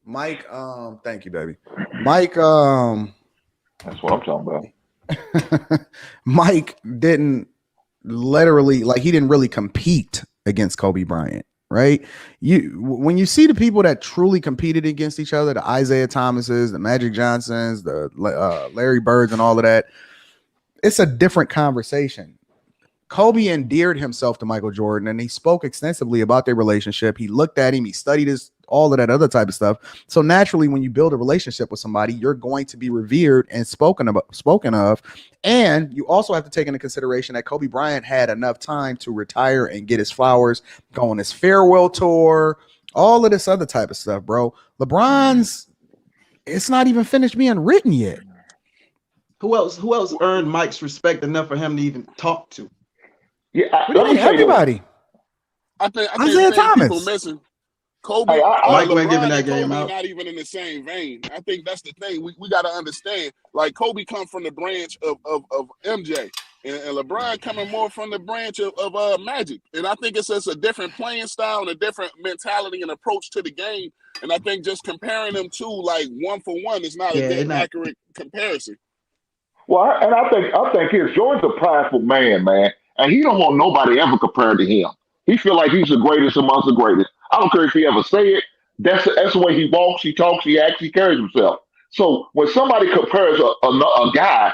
Speaker 4: thank you, baby. Mike,
Speaker 8: that's what I'm talking about.
Speaker 4: Mike didn't literally, he didn't really compete against Kobe Bryant, right? When you see the people that truly competed against each other, the Isaiah Thomases, the Magic Johnsons, the Larry Birds, and all of that, it's a different conversation. Kobe endeared himself to Michael Jordan, and he spoke extensively about their relationship. He looked at him, he studied all of that other type of stuff. So naturally, when you build a relationship with somebody, you're going to be revered and spoken of. And you also have to take into consideration that Kobe Bryant had enough time to retire and get his flowers, go on his farewell tour, all of this other type of stuff, bro. LeBron's, it's not even finished being written yet.
Speaker 7: Who else earned Mike's respect enough for him to even talk to?
Speaker 8: Yeah,
Speaker 4: everybody.
Speaker 9: I think
Speaker 4: Isaiah Thomas.
Speaker 9: People missing. Kobe,
Speaker 7: Mike
Speaker 9: LeBron
Speaker 7: wasn't giving that
Speaker 9: and
Speaker 7: game
Speaker 9: Kobe
Speaker 7: out.
Speaker 9: Not even in the same vein. I think that's the thing. We got to understand. Like Kobe come from the branch of MJ, and LeBron coming more from the branch of Magic. And I think it's just a different playing style and a different mentality and approach to the game. And I think just comparing them two like one for one is not a good accurate comparison.
Speaker 8: Well, and I think Jordan's a prideful man, and he don't want nobody ever compared to him. He feel like he's the greatest amongst the greatest. I don't care if he ever say it. That's the way he walks, he talks, he acts, he carries himself. So when somebody compares a guy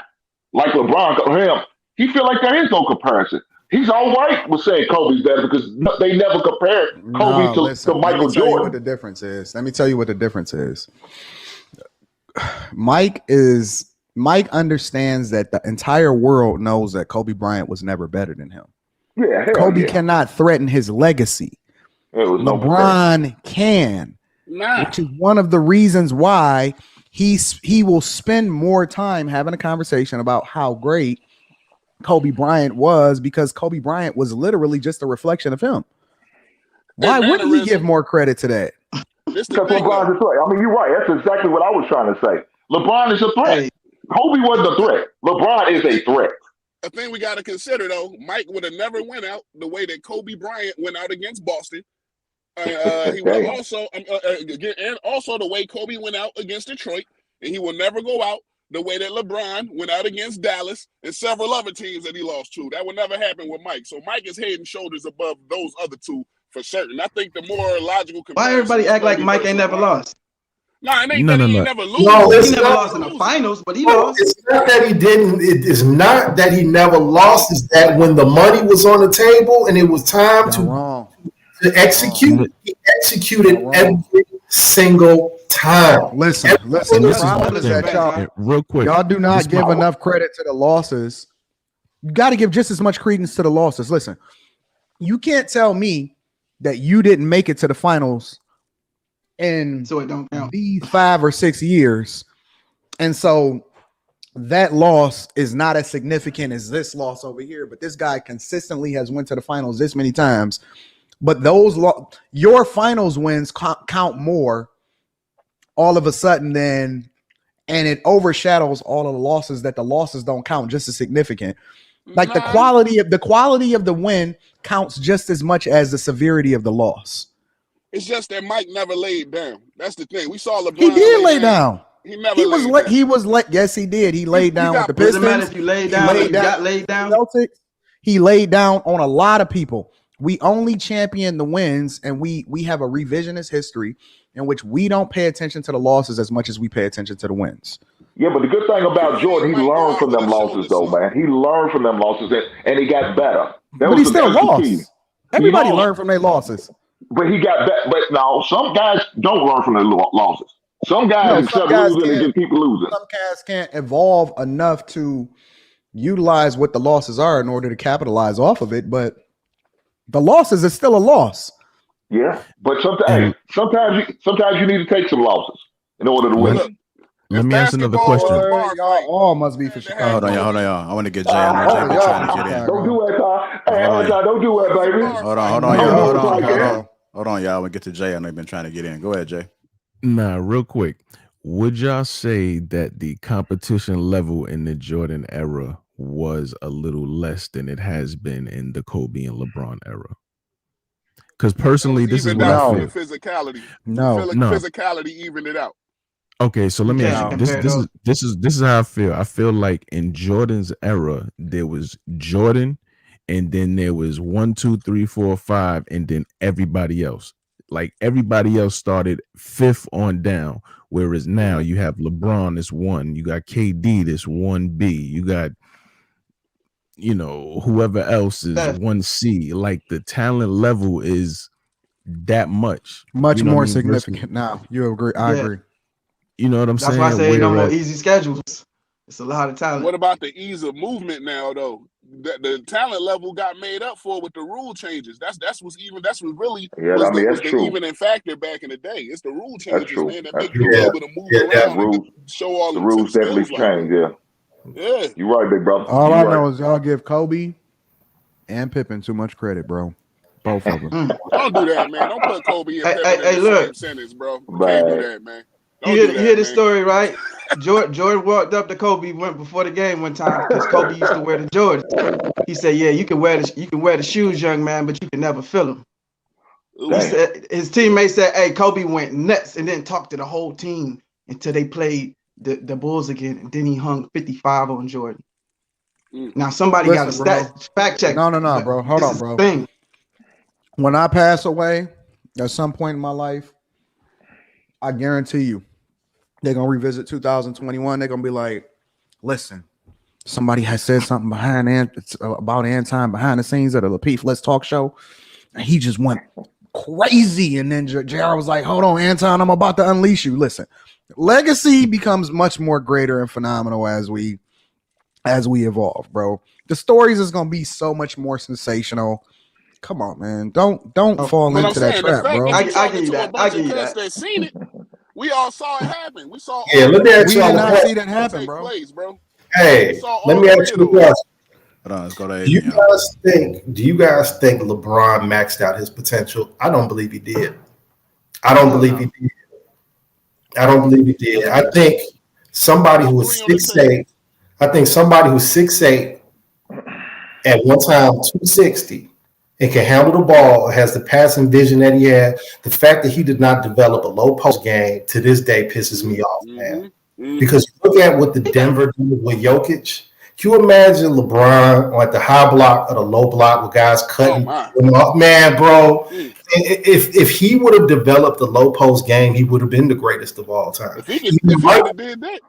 Speaker 8: like LeBron to him, he feel like there is no comparison. He's all right with saying Kobe's better because they never compared Kobe to Michael Jordan.
Speaker 4: Let me tell you what the difference is. Mike understands that the entire world knows that Kobe Bryant was never better than him.
Speaker 8: Yeah, hell
Speaker 4: Kobe
Speaker 8: yeah.
Speaker 4: cannot threaten his legacy.
Speaker 8: It was
Speaker 4: LeBron can, which is one of the reasons why he will spend more time having a conversation about how great Kobe Bryant was, because Kobe Bryant was literally just a reflection of him. Why wouldn't he give more credit to that?
Speaker 8: Because LeBron's a threat. I mean, you're right. That's exactly what I was trying to say. LeBron is a threat.
Speaker 7: Hey.
Speaker 8: Kobe wasn't a threat. LeBron is a threat.
Speaker 9: A thing we got to consider, though, Mike would have never went out the way that Kobe Bryant went out against Boston. He would also, and also the way Kobe went out against Detroit, and he will never go out the way that LeBron went out against Dallas and several other teams that he lost to. That would never happen with Mike. So Mike is head and shoulders above those other two for certain. I think the more logical comparison.
Speaker 7: Why everybody act like Mike ain't never lost?
Speaker 9: Nah, it ain't that he ain't never lose.
Speaker 3: No,
Speaker 7: He never lost in the finals, but he lost.
Speaker 3: It's not that he didn't. It is not that he never lost. It's that when the money was on the table and it was time to execute, he executed every single time.
Speaker 4: Listen. The problem is that y'all,
Speaker 2: real quick,
Speaker 4: y'all do not give enough credit to the losses. You got to give just as much credence to the losses. Listen, you can't tell me that you didn't make it to the finals in
Speaker 7: So it don't count.
Speaker 4: these 5 or 6 years, and so that loss is not as significant as this loss over here. But this guy consistently has went to the finals this many times. But those your finals wins count more all of a sudden and it overshadows all of the losses, that the losses don't count just as significant. Like the quality of the win counts just as much as the severity of the loss.
Speaker 9: It's just that Mike never laid down. That's the thing. We saw LeBron.
Speaker 4: He did lay down.
Speaker 9: He never.
Speaker 4: He was yes, he did. He laid down with the Pistons.
Speaker 7: Doesn't matter if you laid down. You got laid down.
Speaker 4: Celtics. He laid down on a lot of people. We only champion the wins, and we have a revisionist history in which we don't pay attention to the losses as much as we pay attention to the wins.
Speaker 8: Yeah, but the good thing about Jordan, he learned from them losses, though, man. He learned from them losses, and he got better.
Speaker 4: But he still lost. Everybody learned from their losses.
Speaker 8: But he got better. But now, some guys don't learn from their losses. Some guys accept losing and just keep losing.
Speaker 4: Some guys can't evolve enough to utilize what the losses are in order to capitalize off of it, but the losses is still a loss.
Speaker 8: Yeah, but sometimes you need to take some losses in order to win.
Speaker 2: Let me ask another question.
Speaker 4: Y'all all must be for Chicago.
Speaker 1: Hold on, y'all. I want to get Jay on there. Jay trying to get in.
Speaker 8: Don't do that, Ty. Hey, don't do that, baby.
Speaker 1: Hold on, y'all. We'll get to Jay. I know you've been trying to get in. Go ahead, Jay.
Speaker 2: Nah, real quick. Would y'all say that the competition level in the Jordan era was a little less than it has been in the Kobe and LeBron era? Because personally, this is what I feel.
Speaker 9: Physicality.
Speaker 4: No.
Speaker 9: Physicality evened it out.
Speaker 2: Okay, so let me ask you. This is how I feel. I feel like in Jordan's era, there was Jordan, and then there was 1, 2, 3, 4, 5, and then everybody else. Like everybody else started 5th on down. Whereas now you have LeBron that's 1, you got KD that's 1B, you got whoever else is 1C. Like the talent level is that much
Speaker 4: more significant now. You agree? I agree.
Speaker 2: You know what I'm saying?
Speaker 7: That's why I say no more easy schedules. It's a lot of talent.
Speaker 9: What about the ease of movement now, though? The talent level got made up for with the rule changes. That's what really was the evening factor back in the day. It's the rule changes, man, that make you able to move around and show all
Speaker 8: the rules definitely change. Yeah, you're right, big brother.
Speaker 4: All I know is y'all give Kobe and Pippen too much credit, bro. Both of them.
Speaker 9: Don't do that, man. Don't put Kobe and Pippen in the same sentence, bro. You can't do that, man.
Speaker 7: You hear the story, right? Jordan walked up to Kobe went before the game one time because Kobe used to wear the Jordans. He said, "Yeah, you can wear the shoes, young man, but you can never fill them." He said, his teammate said, "Hey, Kobe went nuts and then talked to the whole team until they played the Bulls again, and then he hung 55 on Jordan." Now somebody got to fact check.
Speaker 4: No, bro. Hold on, bro. Thing. When I pass away at some point in my life, I guarantee you, they're going to revisit 2021. They're going to be like, listen, somebody has said something about Anton behind the scenes of the Lapeef Let's Talk show. And he just went crazy. And then JR was like, hold on, Anton, I'm about to unleash you. Listen, legacy becomes much more greater and phenomenal as we evolve, bro. The stories is gonna be so much more sensational. Come on, man. Don't fall
Speaker 9: But I'm
Speaker 4: into that
Speaker 9: saying the
Speaker 4: trap,
Speaker 9: fact
Speaker 4: bro.
Speaker 9: that you
Speaker 7: I
Speaker 9: talking
Speaker 7: give you
Speaker 9: to a
Speaker 7: that. I
Speaker 9: bunch
Speaker 7: give
Speaker 9: of
Speaker 7: you
Speaker 9: cats
Speaker 7: that.
Speaker 9: that seen it, we all saw it happen. We saw all
Speaker 3: Yeah, let me
Speaker 9: three of
Speaker 3: ask
Speaker 4: We
Speaker 3: y'all
Speaker 4: did
Speaker 3: a
Speaker 4: not
Speaker 3: question.
Speaker 4: see that happen,
Speaker 9: take
Speaker 4: bro.
Speaker 9: place, bro. We
Speaker 3: Hey,
Speaker 9: saw
Speaker 3: let
Speaker 9: all
Speaker 3: me
Speaker 9: three
Speaker 3: ask
Speaker 9: of
Speaker 3: you a
Speaker 9: those.
Speaker 3: question.
Speaker 1: Hold on, let's go to
Speaker 3: Do you
Speaker 1: Aiden, y'all.
Speaker 3: guys think LeBron maxed out his potential? I don't believe he did. I don't
Speaker 7: Hell
Speaker 3: believe
Speaker 7: no.
Speaker 3: he did. I don't believe he did. I think somebody who
Speaker 9: All
Speaker 3: was
Speaker 9: three on the
Speaker 3: 6'8", I think somebody who's 6'8", at one time 260, and can handle the ball, has the passing vision that he had, the fact that he did not develop a low post game to this day pisses me off, man. Because you look at what the Denver did with Jokic. Can you imagine LeBron on the high block or the low block with guys cutting him off? Man, bro, if he would have developed the low post game, he would have been the greatest of all time.
Speaker 9: If he would have did that.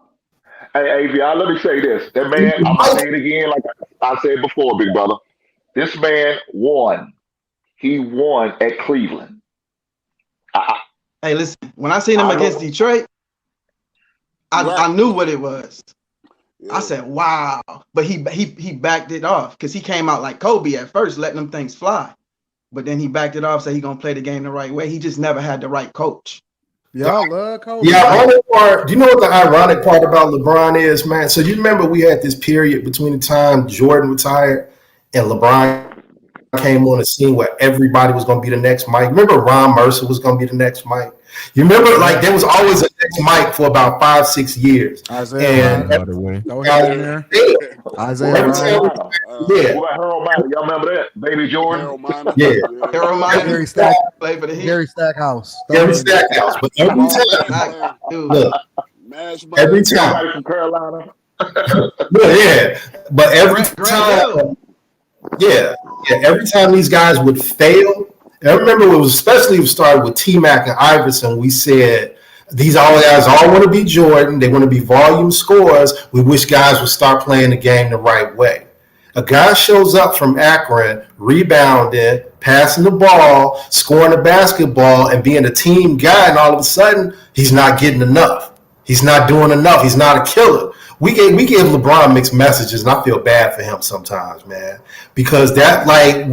Speaker 8: Hey, AV, let me say this. That man, I'm gonna say it again, like I said before, big brother. This man won. He won at Cleveland.
Speaker 7: Hey, listen. When I seen him against Detroit, I knew what it was. I said, "Wow!" But he backed it off because he came out like Kobe at first, letting them things fly. But then he backed it off, said he gonna play the game the right way. He just never had the right coach.
Speaker 4: Y'all love Kobe.
Speaker 3: The ironic part, do you know what the ironic part about LeBron is, man? So you remember we had this period between the time Jordan retired and LeBron came on the scene where everybody was going to be the next Mike. Remember Ron Mercer was going to be the next Mike? You remember, like, there was always a next Mike for about 5-6 years.
Speaker 4: Isaiah
Speaker 2: by the way.
Speaker 4: Throw him in there. Isaiah
Speaker 3: Every
Speaker 4: Ryan.
Speaker 3: time, yeah.
Speaker 8: What about Harold Miner? Y'all remember that? Baby Jordan?
Speaker 9: Harold Miner.
Speaker 3: Yeah.
Speaker 7: Harold Miner
Speaker 4: Gary Stack.
Speaker 7: play for the Heat.
Speaker 4: Gary Stackhouse.
Speaker 3: Every Stackhouse. But every time, look, every time.
Speaker 8: Somebody from Carolina.
Speaker 3: Yeah. But every time, every time these guys would fail, and I remember it was especially it started with T-Mac and Iverson. We said these all guys all want to be Jordan. They want to be volume scorers. We wish guys would start playing the game the right way. A guy shows up from Akron, rebounding, passing the ball, scoring the basketball, and being a team guy, and all of a sudden he's not getting enough. He's not doing enough. He's not a killer. We give LeBron mixed messages, and I feel bad for him sometimes, man, because that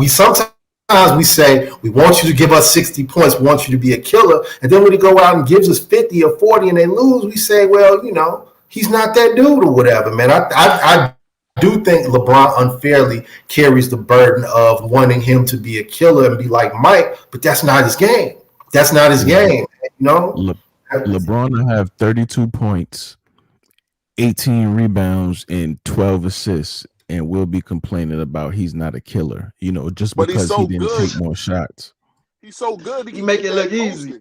Speaker 3: sometimes we say we want you to give us 60 points, we want you to be a killer, and then when he go out and gives us 50 or 40 and they lose, we say, well, he's not that dude or whatever, man. I do think LeBron unfairly carries the burden of wanting him to be a killer and be like Mike, but that's not his game. That's not his game,
Speaker 2: LeBron will have 32 points, 18 rebounds, and 12 assists, and we'll be complaining about he's not a killer, just
Speaker 9: But
Speaker 2: because
Speaker 9: so
Speaker 2: he didn't take more shots.
Speaker 9: He's so good.
Speaker 7: He make it look easy.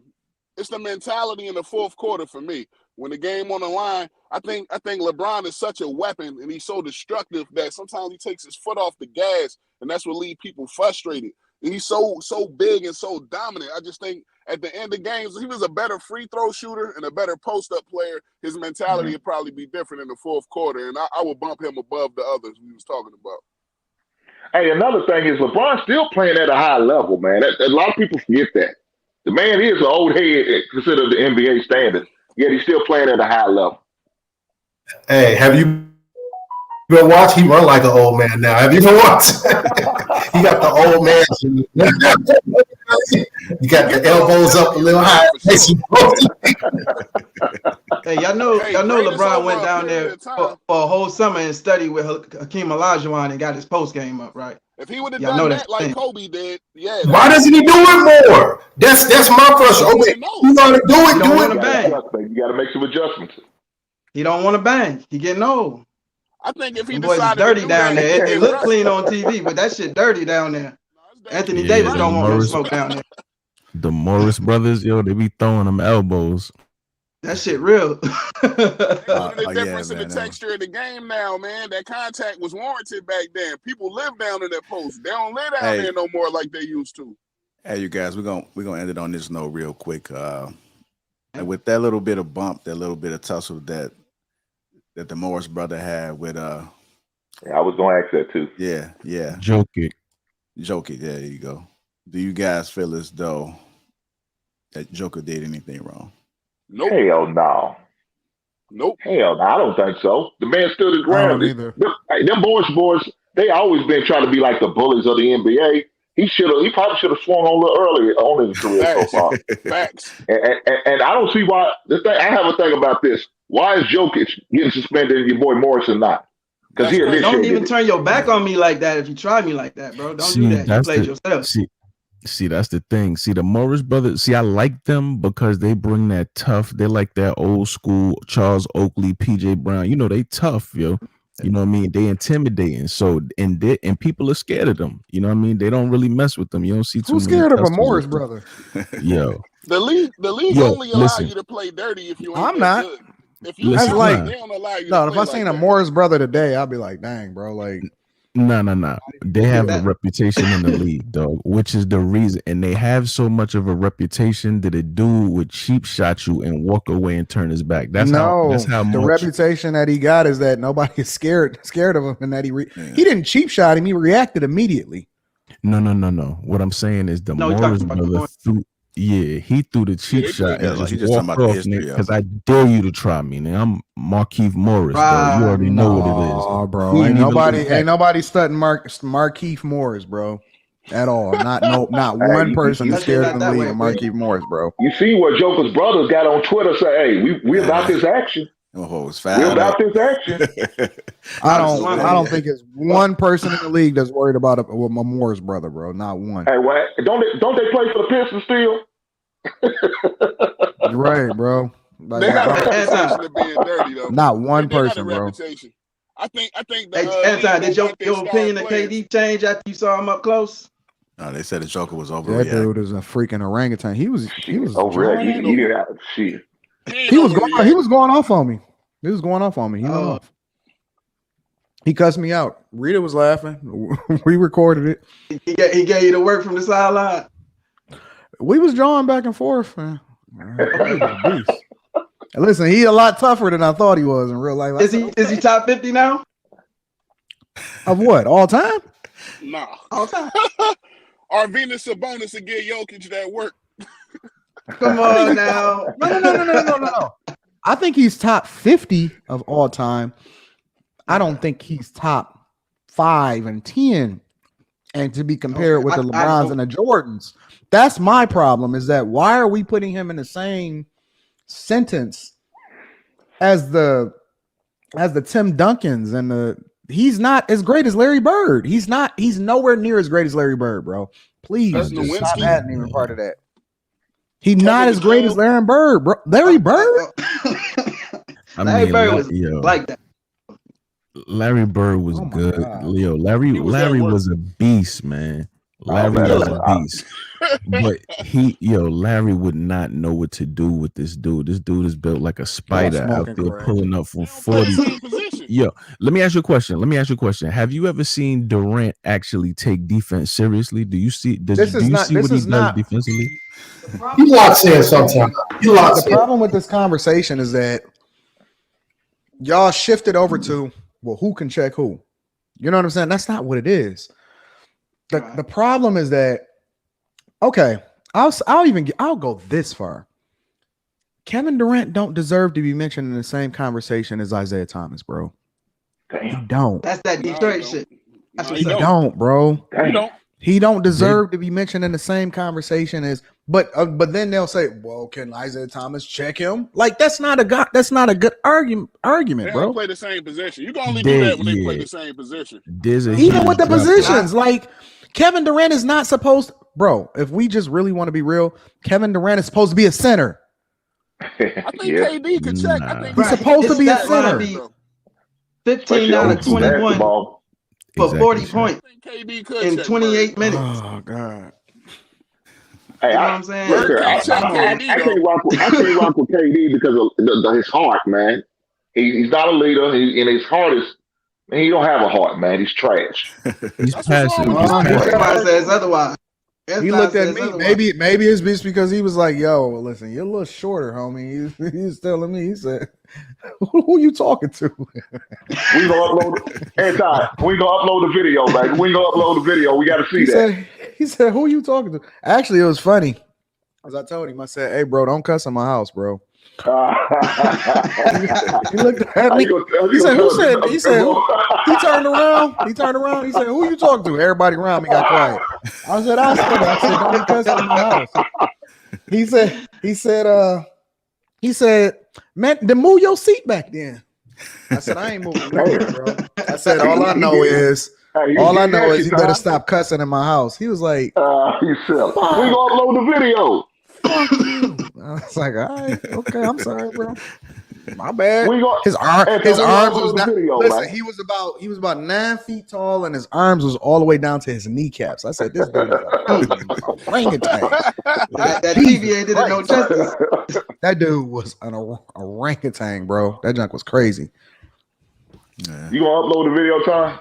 Speaker 9: It's the mentality in the fourth quarter for me. When the game on the line, I think LeBron is such a weapon and he's so destructive that sometimes he takes his foot off the gas, and that's what leaves people frustrated. And he's so big and so dominant. I just think at the end of games, if he was a better free throw shooter and a better post-up player, his mentality would probably be different in the fourth quarter, and I would bump him above the others we was talking about.
Speaker 8: Hey, another thing is LeBron's still playing at a high level, man. A lot of people forget that. The man is an old head considered the NBA standards, yet he's still playing at a high level.
Speaker 3: Hey, have you been watching? He run like an old man now. Have you been watching? He got the old man. You got the elbows up a little high.
Speaker 7: Hey, y'all know LeBron went down there for a whole summer and studied with Hakeem Olajuwon and got his post game up, right?
Speaker 9: If he would have done that like Kobe did,
Speaker 3: why doesn't he do it more? That's my question. Okay, you gotta do it.
Speaker 7: Do it.
Speaker 8: You got to make some adjustments.
Speaker 7: He don't want to bang. He getting old.
Speaker 9: I think if he
Speaker 7: decided dirty down there, it look clean on TV, but that shit dirty down there. Anthony Davis don't want no smoke down there.
Speaker 2: The Morris brothers, they be throwing them elbows.
Speaker 7: That shit real.
Speaker 9: The difference in the texture of the game now, man. That contact was warranted back then. People live down in that post. They don't live down there no more like they used to.
Speaker 1: Hey, you guys, we're gonna end it on this note real quick. And with that little bit of bump, that little bit of tussle that the Morris brother had with
Speaker 8: I was gonna ask that too.
Speaker 1: Yeah.
Speaker 2: Jokic.
Speaker 1: Yeah, there you go. Do you guys feel as though that Joker did anything wrong?
Speaker 9: Nope.
Speaker 8: Hell no.
Speaker 9: Nope.
Speaker 8: Hell no, I don't think so. The man stood his
Speaker 4: I
Speaker 8: ground.
Speaker 4: don't either.
Speaker 8: Them boys, they always been trying to be like the bullies of the NBA. He probably should have swung on a little earlier on in his career so far.
Speaker 9: Facts.
Speaker 8: And I don't see why. I have a thing about this. Why is Jokic getting suspended and your boy Morrison not? Because he initiated.
Speaker 7: Don't even turn your back on me like that if you try me like that, bro. Don't do that. You played yourself.
Speaker 2: See, that's the thing. See, the Morris brothers, I like them because they bring that tough. They like that old school Charles Oakley, PJ Brown. You know, they tough, yo. You know what I mean? They intimidating. So and people are scared of them. You know what I mean? They don't really mess with them. You don't see too
Speaker 4: Who's
Speaker 2: many
Speaker 4: scared of a
Speaker 2: customers
Speaker 4: Morris
Speaker 2: with them.
Speaker 4: brother?
Speaker 2: Yo.
Speaker 9: The league only allow you to play dirty if you ain't
Speaker 4: I'm not.
Speaker 9: good. If you
Speaker 2: Listen,
Speaker 9: that's
Speaker 4: like-
Speaker 9: like, they don't allow you
Speaker 4: No,
Speaker 9: to
Speaker 4: if
Speaker 9: play
Speaker 4: I seen
Speaker 9: like
Speaker 4: a
Speaker 9: that.
Speaker 4: Morris brother today, I'd be like, dang, bro. Like,
Speaker 2: No. They have a reputation in the league, dog, which is the reason. And they have so much of a reputation that a dude would cheap shot you and walk away and turn his back. That's how
Speaker 4: the
Speaker 2: much.
Speaker 4: reputation that he got is that nobody is scared of him, and that he didn't cheap shot him. He reacted immediately.
Speaker 2: No. What I'm saying is the
Speaker 7: No, you're
Speaker 2: Morris
Speaker 7: talking about
Speaker 2: brother threw. Yeah, he threw the cheap
Speaker 9: they
Speaker 2: shot
Speaker 9: played
Speaker 2: and
Speaker 9: that.
Speaker 2: just
Speaker 1: He just talking
Speaker 2: walked
Speaker 1: about the
Speaker 2: off,
Speaker 1: history of
Speaker 2: because I dare you to try me. Now I'm Markeith Morris, dog. You already know what it is.
Speaker 4: Oh, bro,
Speaker 2: He
Speaker 4: ain't
Speaker 2: even
Speaker 4: nobody
Speaker 2: looked
Speaker 4: studying Markeith Morris, bro, at all. Not
Speaker 8: Hey,
Speaker 4: one
Speaker 8: you-
Speaker 4: person
Speaker 8: you-
Speaker 4: is scared
Speaker 7: Not
Speaker 4: of the
Speaker 7: that
Speaker 4: league
Speaker 7: way,
Speaker 4: of
Speaker 7: bro.
Speaker 4: Markeith Morris, bro.
Speaker 8: You see what Joker's brothers got on Twitter? Say, hey, we about this action.
Speaker 1: Oh, it's
Speaker 8: We're
Speaker 1: foul.
Speaker 8: about this action.
Speaker 4: I
Speaker 7: Absolutely.
Speaker 4: don't think it's one person in the league that's worried about a Morris brother, bro. Not one.
Speaker 8: Hey, what? Don't they play for the Pistons still?
Speaker 4: You're right, bro. Like,
Speaker 9: They got a
Speaker 7: Anton.
Speaker 9: reputation of being dirty though.
Speaker 4: not one
Speaker 9: They got a
Speaker 4: person, bro.
Speaker 9: reputation. I think the
Speaker 7: Hey, Anton, did your
Speaker 9: want their
Speaker 7: opinion
Speaker 9: star
Speaker 7: of
Speaker 9: players.
Speaker 7: KD change after you saw him up close?
Speaker 1: No, they said the Joker was
Speaker 4: That
Speaker 1: overreacting.
Speaker 4: dude is a freaking orangutan. He was
Speaker 8: Oh,
Speaker 4: drawing
Speaker 8: really?
Speaker 4: at
Speaker 8: He
Speaker 4: me.
Speaker 8: didn't have shit.
Speaker 4: He was going off on me. He was going off on me. He went
Speaker 7: Oh.
Speaker 4: off. He cussed me out. Rita was laughing. We recorded it.
Speaker 7: He gave you the work from the sideline.
Speaker 4: We was drawing back and forth, man. He was a beast. And listen, he a lot tougher than I thought he was in real life.
Speaker 7: Is he top 50 now?
Speaker 4: Of what? All time?
Speaker 9: Nah.
Speaker 7: All time.
Speaker 9: Arvinas Sabonis to get Jokic that work.
Speaker 7: Come on now.
Speaker 4: No. I think he's top 50 of all time. I don't think he's top 5 and 10. And to be compared with the LeBrons and the Jordans. That's my problem, is that why are we putting him in the same sentence as the Tim Duncans and he's not as great as Larry Bird. He's nowhere near as great as Larry Bird, bro. Please
Speaker 9: That's
Speaker 4: just stop
Speaker 9: Nowinski.
Speaker 4: adding even part of that. He's not as great as Larry Bird, bro. Larry Bird?
Speaker 7: Larry Bird was
Speaker 2: yo,
Speaker 7: like that.
Speaker 2: Larry Bird was
Speaker 4: Oh my
Speaker 2: good.
Speaker 4: God.
Speaker 2: Leo, Larry
Speaker 9: He was at
Speaker 2: Larry
Speaker 9: work.
Speaker 2: was a beast, man. Larry
Speaker 8: man,
Speaker 2: was a beast. But Larry would not know what to do with this dude. This dude is built like a spider out
Speaker 4: smoking
Speaker 2: there
Speaker 4: crack.
Speaker 2: pulling up from
Speaker 9: They don't play the
Speaker 2: 40.
Speaker 9: same position.
Speaker 2: Yo, let me ask you a question. Have you ever seen Durant actually take defense seriously? Do you see what he does defensively?
Speaker 3: He locks in sometimes. He locks
Speaker 4: The
Speaker 3: in.
Speaker 4: problem with this conversation is that y'all shifted over to, well, who can check who? You know what I'm saying? That's not what it is. The problem is that, okay, I'll go this far. Kevin Durant don't deserve to be mentioned in the same conversation as Isaiah Thomas, bro. He don't.
Speaker 7: That's that Detroit shit. That's what
Speaker 4: He
Speaker 7: he don't.
Speaker 4: don't, bro.
Speaker 9: You don't.
Speaker 4: He don't deserve to be mentioned in the same conversation as, but then they'll say, well, can Isaiah Thomas check him? Like that's not a good argument,
Speaker 9: They
Speaker 4: bro.
Speaker 9: don't play the same position. You can only do that when they play the same position.
Speaker 4: Even with the positions, like Kevin Durant is not supposed, bro. If we just really want to be real, Kevin Durant is supposed to be a center.
Speaker 9: I think KD could check. I think
Speaker 4: He's supposed to be a
Speaker 7: It's that
Speaker 4: center.
Speaker 7: line 15 out of 21 for 40 points
Speaker 9: I think KD could
Speaker 7: in
Speaker 9: check
Speaker 7: 28 minutes.
Speaker 4: Oh God.
Speaker 8: Hey,
Speaker 7: You know what I'm saying?
Speaker 8: Look,
Speaker 9: Bird
Speaker 8: I
Speaker 9: can't check KD,
Speaker 8: can't rock with KD because of his heart, man. He's not a leader, and his heart is. Man, he don't have a heart, man. He's trash.
Speaker 2: He's
Speaker 9: That's
Speaker 2: passive.
Speaker 9: what's wrong with
Speaker 2: He's
Speaker 9: you.
Speaker 2: passive.
Speaker 7: Everybody says otherwise.
Speaker 4: He
Speaker 7: Everybody
Speaker 4: looked at
Speaker 7: says
Speaker 4: me.
Speaker 7: otherwise.
Speaker 4: Maybe it's just because he was like, "Yo, listen, you're a little shorter, homie." He's telling me. He said, "Who you talking to?"
Speaker 8: We gonna upload. Hey, Todd, we gonna upload the video, man. We gonna upload the video. We got to see
Speaker 4: He
Speaker 8: that.
Speaker 4: said, he said, "Who you talking to?" Actually, it was funny. As I told him, I said, "Hey, bro, don't cuss in my house, bro." He looked at me. He said, "Who said?" He said, "He turned around. He turned around. He said, "Who you talking to?" Everybody around me got quiet. I said, "I said, don't be cussing in my house." He said, "Man, then move your seat back then." I said, "I ain't moving nowhere, bro." I said, "All I know is you better stop cussing in my house." He was like,
Speaker 8: he said, "We gonna upload the video."
Speaker 4: Fuck you. I was like, all right, okay, I'm sorry, bro. My bad. His arms was down. Listen, man. He was about 9 feet tall, and his arms was all the way down to his kneecaps. I said, "This dude is a orangutan."
Speaker 7: That TV ain't did it no justice.
Speaker 4: That dude was an orangutan, bro. That junk was crazy.
Speaker 8: Yeah. You gonna upload the video, Tom?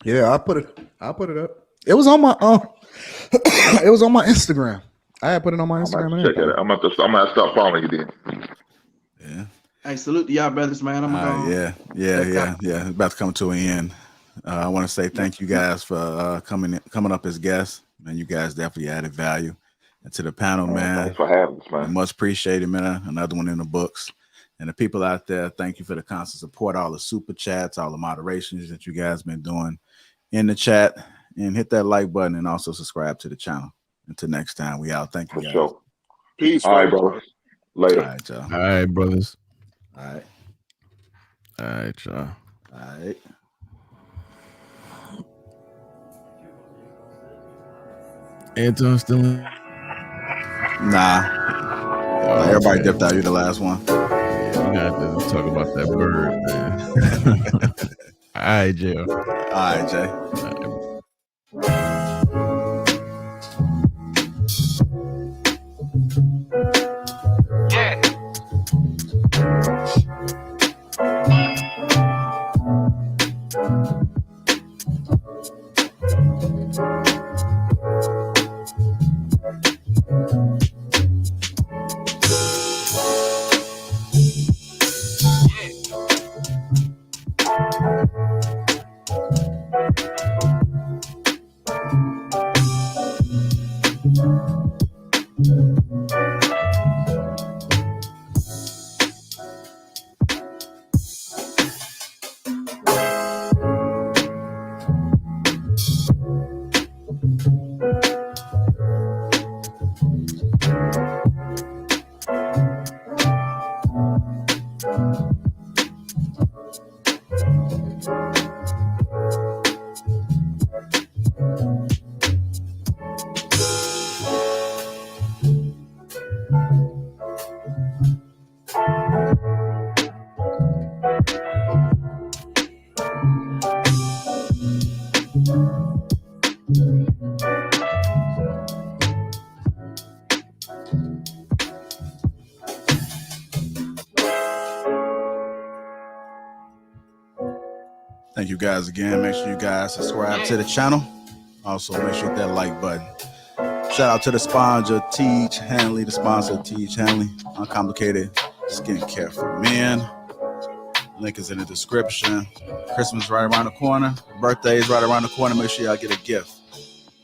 Speaker 4: Yeah, I'll put it up. It was on my it was on my Instagram. I had put it on my Instagram.
Speaker 8: Check it out. I'm gonna start following you then.
Speaker 1: Yeah.
Speaker 7: Hey, salute to y'all brothers, man. I'm
Speaker 1: yeah. About to come to an end. I want to say thank you guys for coming up as guests. Man, you guys definitely added value. And to the panel, man.
Speaker 8: Thanks for having us, man.
Speaker 1: Much appreciated, man. Another one in the books. And the people out there, thank you for the constant support, all the super chats, all the moderations that you guys been doing in the chat. And hit that like button and also subscribe to the channel. Until next time, we out. Thank you, guys.
Speaker 8: Sure.
Speaker 9: Peace.
Speaker 8: All right, brothers. Later.
Speaker 1: All right, y'all.
Speaker 2: All right, brothers.
Speaker 1: All right.
Speaker 2: All right, y'all.
Speaker 1: All right.
Speaker 2: Anton still in?
Speaker 1: Nah. Everybody dipped out. You're the last one.
Speaker 2: Yeah, we got to talk about that bird, man. All right, Jay.
Speaker 1: All right, Jay. Thank you guys again. Make sure you guys subscribe to the channel. Also, make sure you hit that like button. Shout out to the sponsor, Teach Hanley, the sponsor of Teach Hanley. Uncomplicated skincare for men. Link is in the description. Christmas right around the corner. Birthday is right around the corner. Make sure y'all get a gift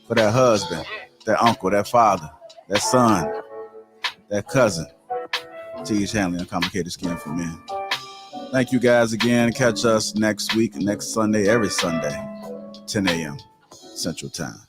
Speaker 1: for that husband, that uncle, that father, that son, that cousin. Teach Hanley, Uncomplicated Skin for Men. Thank you guys again. Catch us next week, next Sunday, every Sunday, 10 a.m. Central Time.